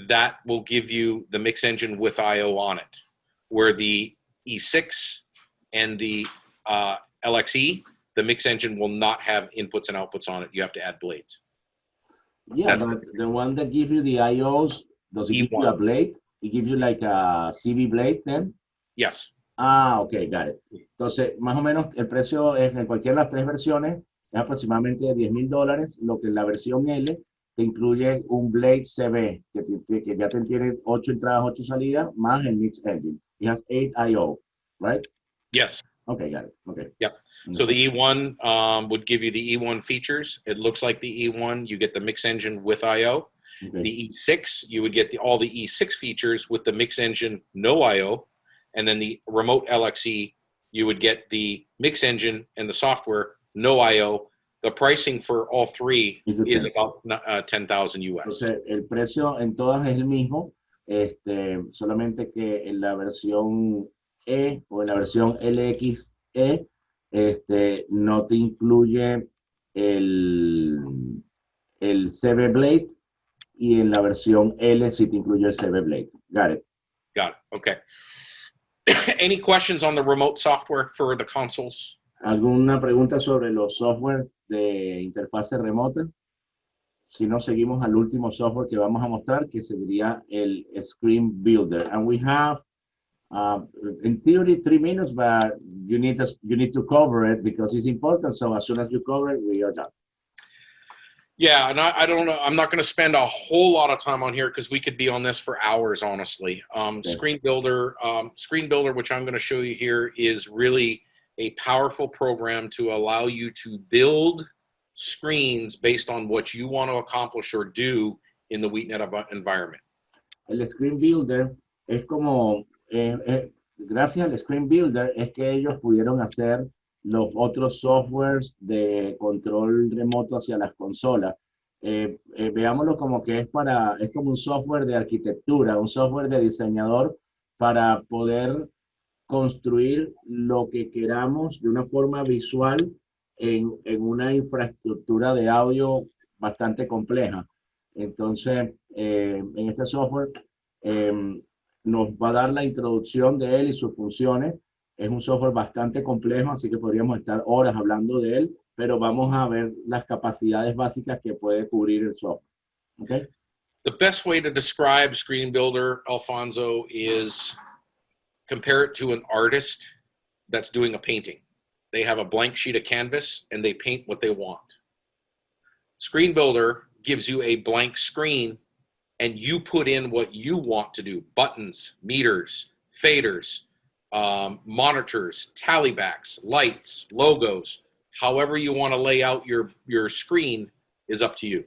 that will give you the mix engine with I/O on it, where the E6 and the LXE, the mix engine will not have inputs and outputs on it. You have to add blades. Yeah, That's but the one that gives you the IOs, does it give you a E1. blade? It gives you like a CB blade then? Yes. Ah, ok, got it. Entonces, más o menos el precio es, en cualquiera de las tres versiones es aproximadamente de $10,000, lo que en la versión L te incluye un Blade CB, que ya te tiene 8 entradas, 8 salidas, más el Mix Engine. It has 8 I/O, right? Yes. Okay, got it. Okay. Yep. So the E1 would give you the E1 features. It looks like the E1. You get the mix engine with I/O. Okay. The E6, you would get all the E6 features with the mix engine, no I/O. And then the Remote Lxe, you would get the mix engine and the software, no I/O. The pricing for all three is about 10,000 US. Entonces, el precio en todas es el mismo, solamente que en la versión E o en la versión LXE, no te incluye el, el CB Blade, y en la versión L sí te incluye el CB Blade. Got it. Got it. Okay. Any questions on the remote software for the consoles? ¿Alguna pregunta sobre los softwares de interfase remota? Si no, seguimos al último software que vamos a mostrar, que sería el Screen Builder. And we have, in theory, 3 minutes, but you need to cover it because it's important. So as soon as you cover it, we are done. Yeah, and I don't know. I'm not going to spend a whole lot of time on here because we could be on this for hours, honestly. Okay. Screen Builder, which I'm going to show you here, is really a powerful program to allow you to build screens based on what you want to accomplish or do in the WheatNet environment. El Screen Builder es como, gracias al Screen Builder es que ellos pudieron hacer los otros softwares de control remoto hacia las consolas. Veámoslo como que es como un software de arquitectura, un software de diseñador para poder construir lo que queramos de una forma visual en una infraestructura de audio bastante compleja. Entonces, en este software nos va a dar la introducción de él y sus funciones. Es un software bastante complejo, así que podríamos estar horas hablando de él, pero vamos a ver las capacidades básicas que puede cubrir el software. Okay? The best way to describe Screen Builder, Alfonso, is compare it to an artist that's doing a painting. They have a blank sheet of canvas and they paint what they want. Screen Builder gives you a blank screen and you put in what you want to do: buttons, meters, faders, monitors, tallybacks, lights, logos. However you want to lay out your screen is up to you.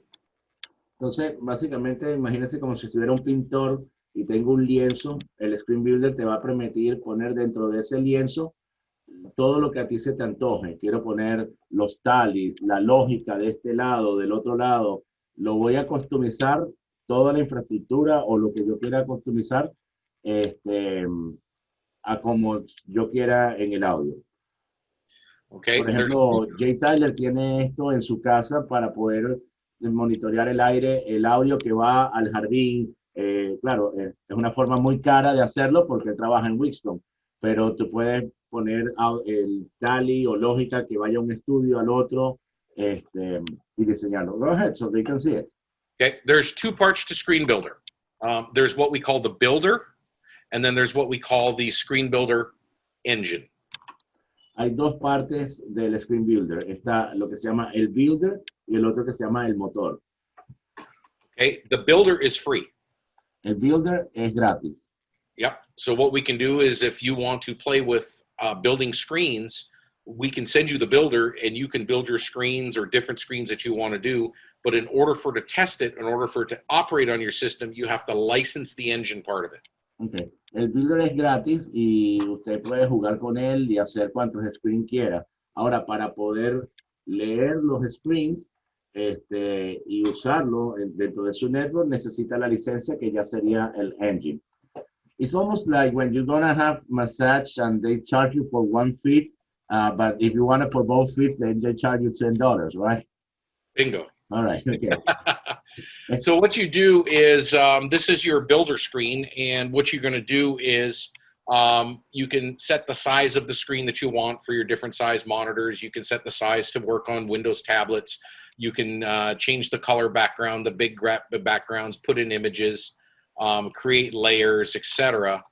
Entonces, básicamente, imagínense como si estuviera un pintor y tengo un lienzo. El Screen Builder te va a permitir poner dentro de ese lienzo todo lo que a ti se te antoje. Quiero poner los talis, la lógica de este lado, del otro lado. Lo voy a customizar, toda la infraestructura o lo que yo quiera customizar, a como yo quiera en el audio. Okay. Por ejemplo, Jay Tyler tiene esto en su casa para poder monitorear el aire, el audio que va al jardín. Claro, es una forma muy cara de hacerlo porque él trabaja en WHEATSTONE, pero tú puedes poner el tally o lógica que vaya a un estudio al otro, y diseñarlo. Go ahead, so they can see it. Okay, there's two parts to Screen Builder. There's what we call the builder, and then there's what we call the Screen Builder engine. Hay dos partes del Screen Builder. Está lo que se llama el Builder y el otro que se llama el motor. Okay, the builder is free. El builder es gratis. Yep. So what we can do is if you want to play with building screens, we can send you the builder and you can build your screens or different screens that you want to do. But in order for it to test it, in order for it to operate on your system, you have to license the engine part of it. Okay. El builder es gratis y usted puede jugar con él y hacer cuantos screens quiera. Ahora, para poder leer los screens y usarlo dentro de su network, necesita la licencia que ya sería el engine. It's almost like when you're gonna have massage and they charge you for 1 feet, but if you want it for both feet, then they charge you $10, right? Bingo. All right, okay. So what you do is, this is your builder screen, and what you're going to do is you can set the size of the screen that you want for your different size monitors. You can set the size to work on Windows tablets. You can change the color background, the big backgrounds, put in images, create layers, etc.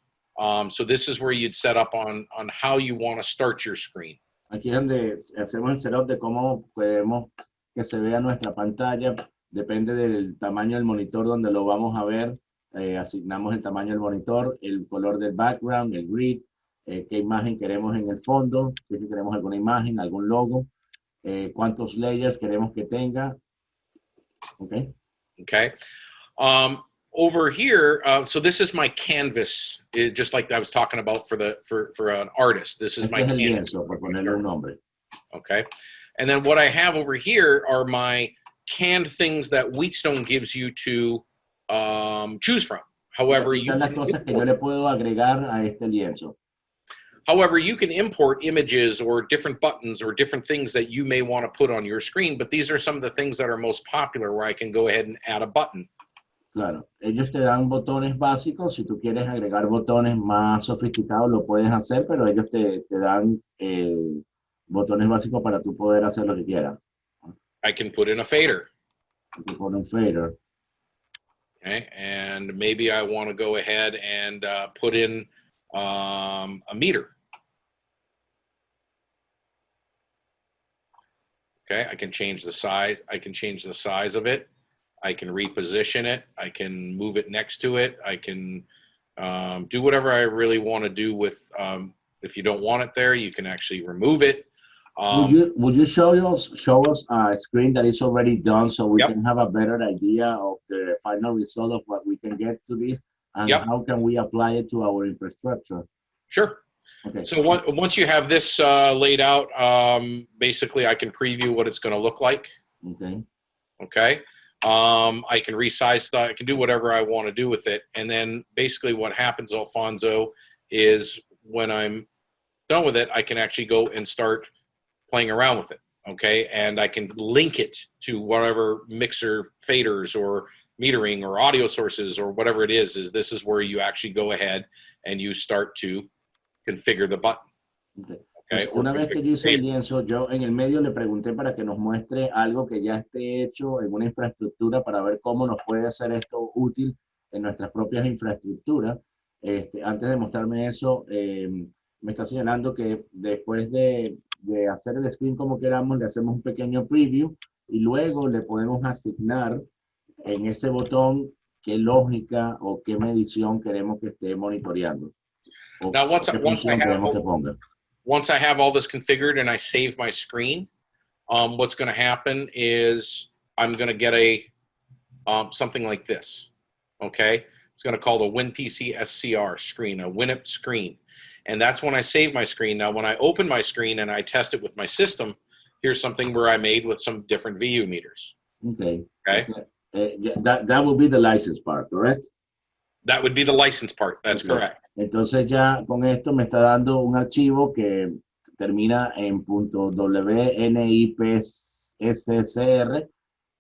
So this is where you'd set up on how you want to start your screen. Aquí es donde hacemos el setup de cómo podemos que se vea nuestra pantalla. Depende del tamaño del monitor donde lo vamos a ver. Asignamos el tamaño del monitor, el color del background, el grid, qué imagen queremos en el fondo, si es que queremos alguna imagen, algún logo, cuántos layers queremos que tenga. Okay. Okay. Over here, so this is my canvas, just like I was talking about for an artist. This is my Este es el canvas. lienzo, por ponerle un nombre. Okay. And then what I have over here are my canned things that Wheatstone gives you to choose from. However, Estas son las cosas que yo le puedo agregar a este lienzo. However, you can import images or different buttons or different things that you may want to put on your screen, but these are some of the things that are most popular where I can go ahead and add a button. Claro, ellos te dan botones básicos. Si tú quieres agregar botones más sofisticados, lo puedes hacer, pero ellos te dan botones básicos para tú poder hacer lo que quieras. I can put in a fader. Tú pones un fader. Okay, and maybe I want to go ahead and put in a meter. Okay, I can change the size. I can change the size of it. I can reposition it. I can move it next to it. I can do whatever I really want to do with. If you don't want it there, you can actually remove it. Would you show us a screen that is already done so we can have a better idea of the final result of what we can get to this and how can we apply it to our infrastructure? Sure. Okay. So once you have this laid out, basically I can preview what it's going to look like. Okay. Okay. I can resize stuff. I can do whatever I want to do with it. And then basically what happens, Alfonso, is when I'm done with it, I can actually go and start playing around with it. Okay. And I can link it to whatever mixer faders or metering or audio sources or whatever it is this is where you actually go ahead and you start to configure the button. Okay. Okay. Una vez que yo hice el lienzo, yo en el medio le pregunté para que nos muestre algo que ya esté hecho en una infraestructura para ver cómo nos puede hacer esto útil en nuestras propias infraestructuras. Antes de mostrarme eso, me está señalando que después de hacer el screen como queramos, le hacemos un pequeño preview y luego le podemos asignar en ese botón qué lógica o qué medición queremos que esté monitoreando. Now, once I have all this configured and I save my screen, what's going to happen is I'm going to get a something like this. Okay, it's going to call the WinPC SCR screen, a WinIP screen, and that's when I save my screen. Now, when I open my screen and I test it with my system, here's something where I made with some different VU meters. Okay. Okay. That will be the license part, correct? That would be the license part. That's correct. Entonces ya con esto me está dando un archivo que termina en .wnipscr,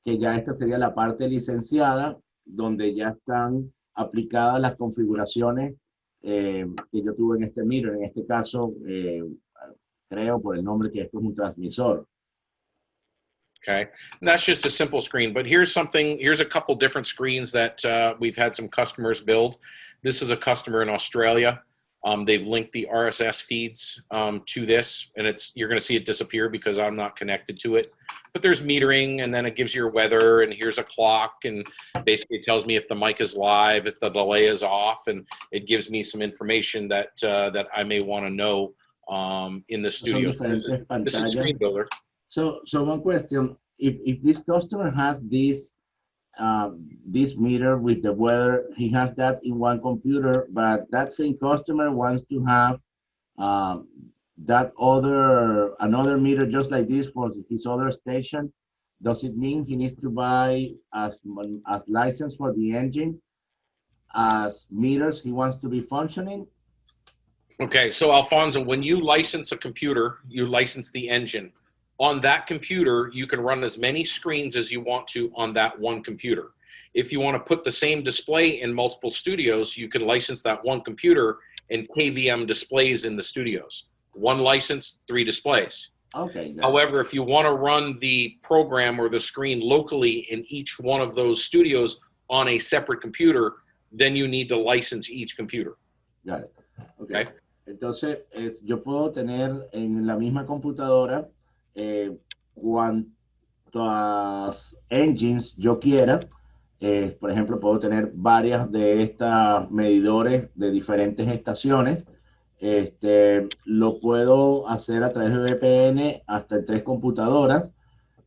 que ya esta sería la parte licenciada, donde ya están aplicadas las configuraciones que yo tuve en este meter. En este caso, creo por el nombre que esto es un transmisor. Okay, and that's just a simple screen, but here's a couple different screens that we've had some customers build. This is a customer in Australia. They've linked the RSS feeds to this, and you're going to see it disappear because I'm not connected to it. But there's metering, and then it gives your weather, and here's a clock, and basically it tells me if the mic is live, if the delay is off, and it gives me some information that that I may want to know in the studio. This is Screen Builder. So one question: if this customer has this meter with the weather, he has that in one computer, but that same customer wants to have another meter just like this for his other station. Does it mean he needs to buy as license for the engine as meters he wants to be functioning? Okay, so Alfonso, when you license a computer, you license the engine. On that computer, you can run as many screens as you want to on that one computer. If you want to put the same display in multiple studios, you can license that one computer and KVM displays in the studios. One license, 3 displays. Okay. However, if you want to run the program or the screen locally in each one of those studios on a separate computer, then you need to license each computer. Got it. Okay. Entonces, yo puedo tener en la misma computadora cuantas engines yo quiera. Por ejemplo, puedo tener varias de estas medidores de diferentes estaciones. Lo puedo hacer a través de VPN hasta en 3 computadoras,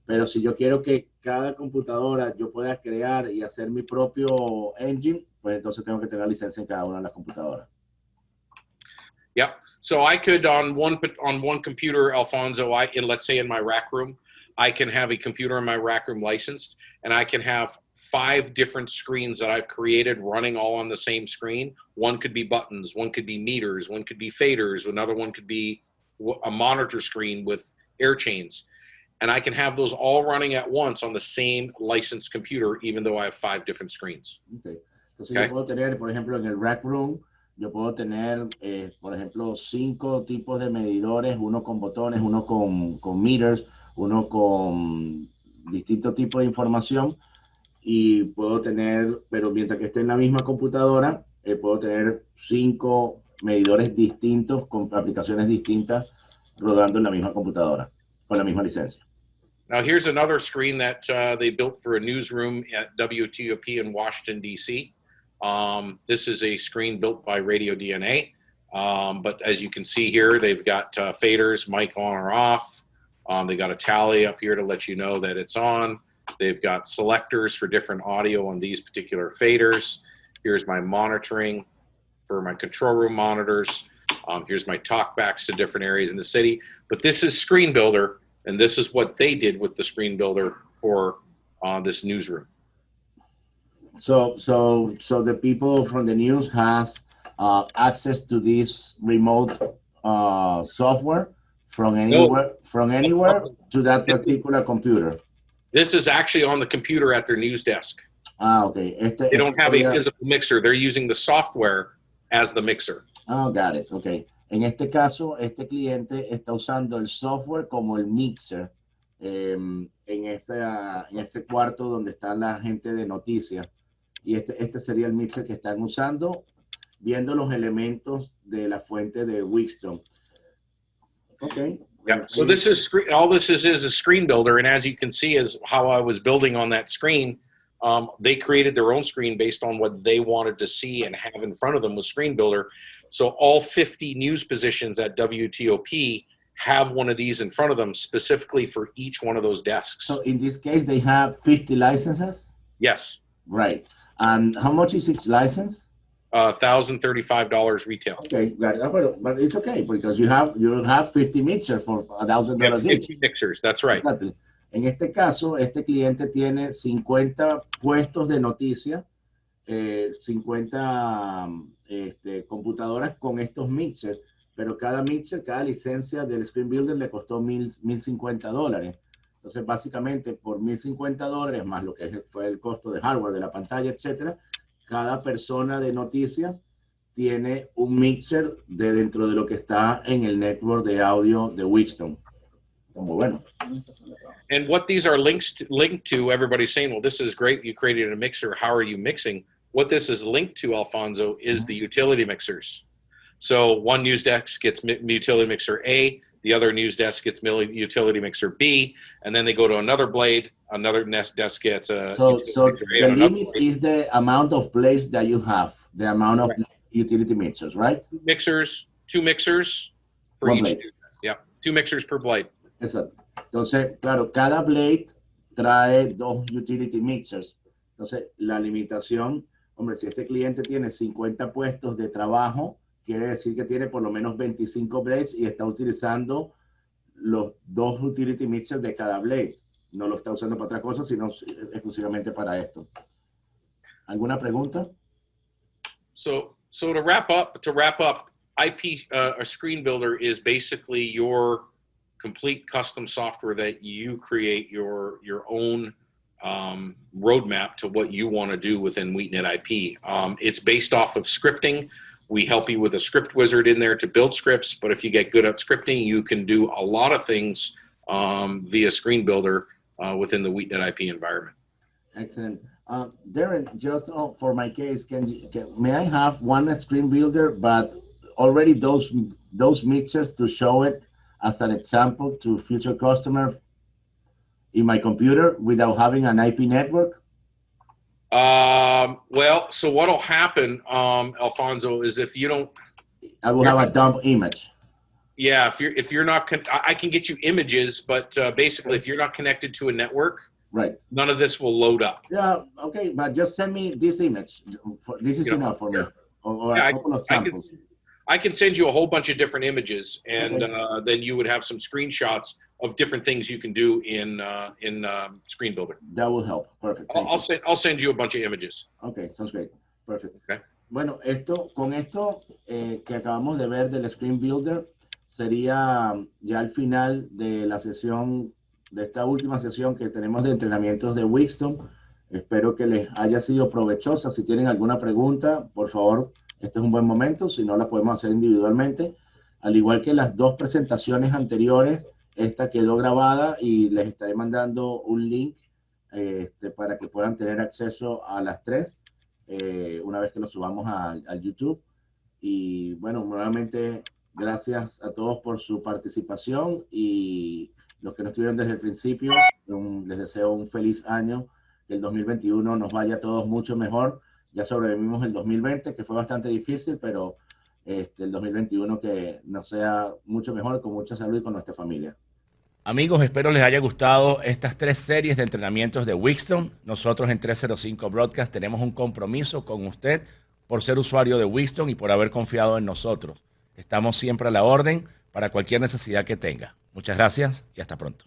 pero si yo quiero que cada computadora yo pueda crear y hacer mi propio engine, pues entonces tengo que tener licencia en cada una de las computadoras. Yep. So I could on one computer, Alfonso, let's say in my rack room, I can have a computer in my rack room licensed, and I can have 5 different screens that I've created running all on the same screen. One could be buttons, one could be meters, one could be faders, another one could be a monitor screen with air chains. And I can have those all running at once on the same licensed computer, even though I have 5 different screens. Okay. Entonces yo puedo tener, por ejemplo, en el rack room, yo puedo tener, por ejemplo, 5 tipos de medidores, uno con botones, uno con meters, uno con distintos tipos de información, y puedo tener, pero mientras que esté en la misma computadora, puedo tener 5 medidores distintos con aplicaciones distintas rodando en la misma computadora, con la misma licencia. Now here's another screen that they built for a newsroom at WTOP in Washington, D.C. This is a screen built by Radio DNA, but as you can see here, they've got faders, mic on or off. They got a tally up here to let you know that it's on. They've got selectors for different audio on these particular faders. Here's my monitoring for my control room monitors. Here's my talkbacks to different areas in the city. But this is Screen Builder, and this is what they did with the Screen Builder for this newsroom. So the people from the news has access to this remote software from anywhere to that particular computer. This is actually on the computer at their news desk. Okay. They don't have a physical mixer. They're using the software as the mixer. Oh, got it. Okay. En este caso, este cliente está usando el software como el mixer en ese cuarto donde está la gente de noticias. Y este sería el mixer que están usando, viendo los elementos de la fuente de WHEATSTONE. Okay. Yeah. So this is all this is a screen builder, and as you can see, is how I was building on that screen. They created their own screen based on what they wanted to see and have in front of them with Screen Builder. So all 50 news positions at WTOP have one of these in front of them specifically for each one of those desks. So in this case, they have 50 licenses? Yes. Right. And how much is each license? $1,035 retail. Okay, but it's okay because you have 50 mixers for $1,000 each. 50 mixers, that's right. Exactly. En este caso, este cliente tiene 50 puestos de noticias, 50 computadoras con estos mixers, pero cada mixer, cada licencia del Screen Builder le costó $1,050. Entonces, básicamente, por $1,050 más lo que fue el costo de hardware, de la pantalla, etcétera, cada persona de noticias tiene un mixer de dentro de lo que está en el network de audio de WHEATSTONE. Muy bueno. And what these are linked to, everybody's saying, well, this is great. You created a mixer. How are you mixing? What this is linked to, Alfonso, is the utility mixers. So one news desk gets utility mixer A, the other news desk gets utility mixer B, and then they go to another blade. Another desk gets a. So the limit is the amount of blades that you have, the amount of utility mixers, right? Two mixers for each news desk. Yeah, 2 mixers per blade. Exacto. Entonces, claro, cada blade trae 2 utility mixers. Entonces, la limitación, hombre, si este cliente tiene 50 puestos de trabajo, quiere decir que tiene por lo menos 25 blades y está utilizando los 2 utility mixers de cada blade. No lo está usando para otra cosa, sino exclusivamente para esto. ¿Alguna pregunta? So to wrap up, IP a screen builder is basically your complete custom software that you create your own roadmap to what you want to do within WheatNet IP. It's based off of scripting. We help you with a script wizard in there to build scripts, but if you get good at scripting, you can do a lot of things via screen builder within the WheatNet IP environment. Excellent. Darren, just for my case, may I have one screen builder, but already those mixers to show it as an example to future customers in my computer without having an IP network? Well, so what'll happen, Alfonso, is if you don't, I will have a dump image. Yeah, if you're not, I can get you images, but basically, if you're not connected to a network, right, none of this will load up. Yeah, okay, but just send me this image. This is enough for me, or a couple of samples. I can send you a whole bunch of different images, and then you would have some screenshots of different things you can do in Screen Builder. That will help. Perfect. I'll send you a bunch of images. Okay, sounds great. Perfect. Okay. Bueno, con esto que acabamos de ver del Screen Builder sería ya el final de la sesión, de esta última sesión que tenemos de entrenamientos de WHEATSTONE. Espero que les haya sido provechosa. Si tienen alguna pregunta, por favor, este es un buen momento. Si no, la podemos hacer individualmente. Al igual que las 2 presentaciones anteriores, esta quedó grabada y les estaré mandando un link para que puedan tener acceso a las 3 una vez que lo subamos al YouTube. Y bueno, nuevamente, gracias a todos por su participación y los que no estuvieron desde el principio, les deseo un feliz año, que el 2021 nos vaya a todos mucho mejor. Ya sobrevivimos el 2020, que fue bastante difícil, pero el 2021 que nos sea mucho mejor, con mucha salud y con nuestra familia. Amigos, espero les haya gustado estas 3 series de entrenamientos de WHEATSTONE. Nosotros en 305 Broadcast tenemos un compromiso con usted por ser usuario de WHEATSTONE y por haber confiado en nosotros. Estamos siempre a la orden para cualquier necesidad que tenga. Muchas gracias y hasta pronto.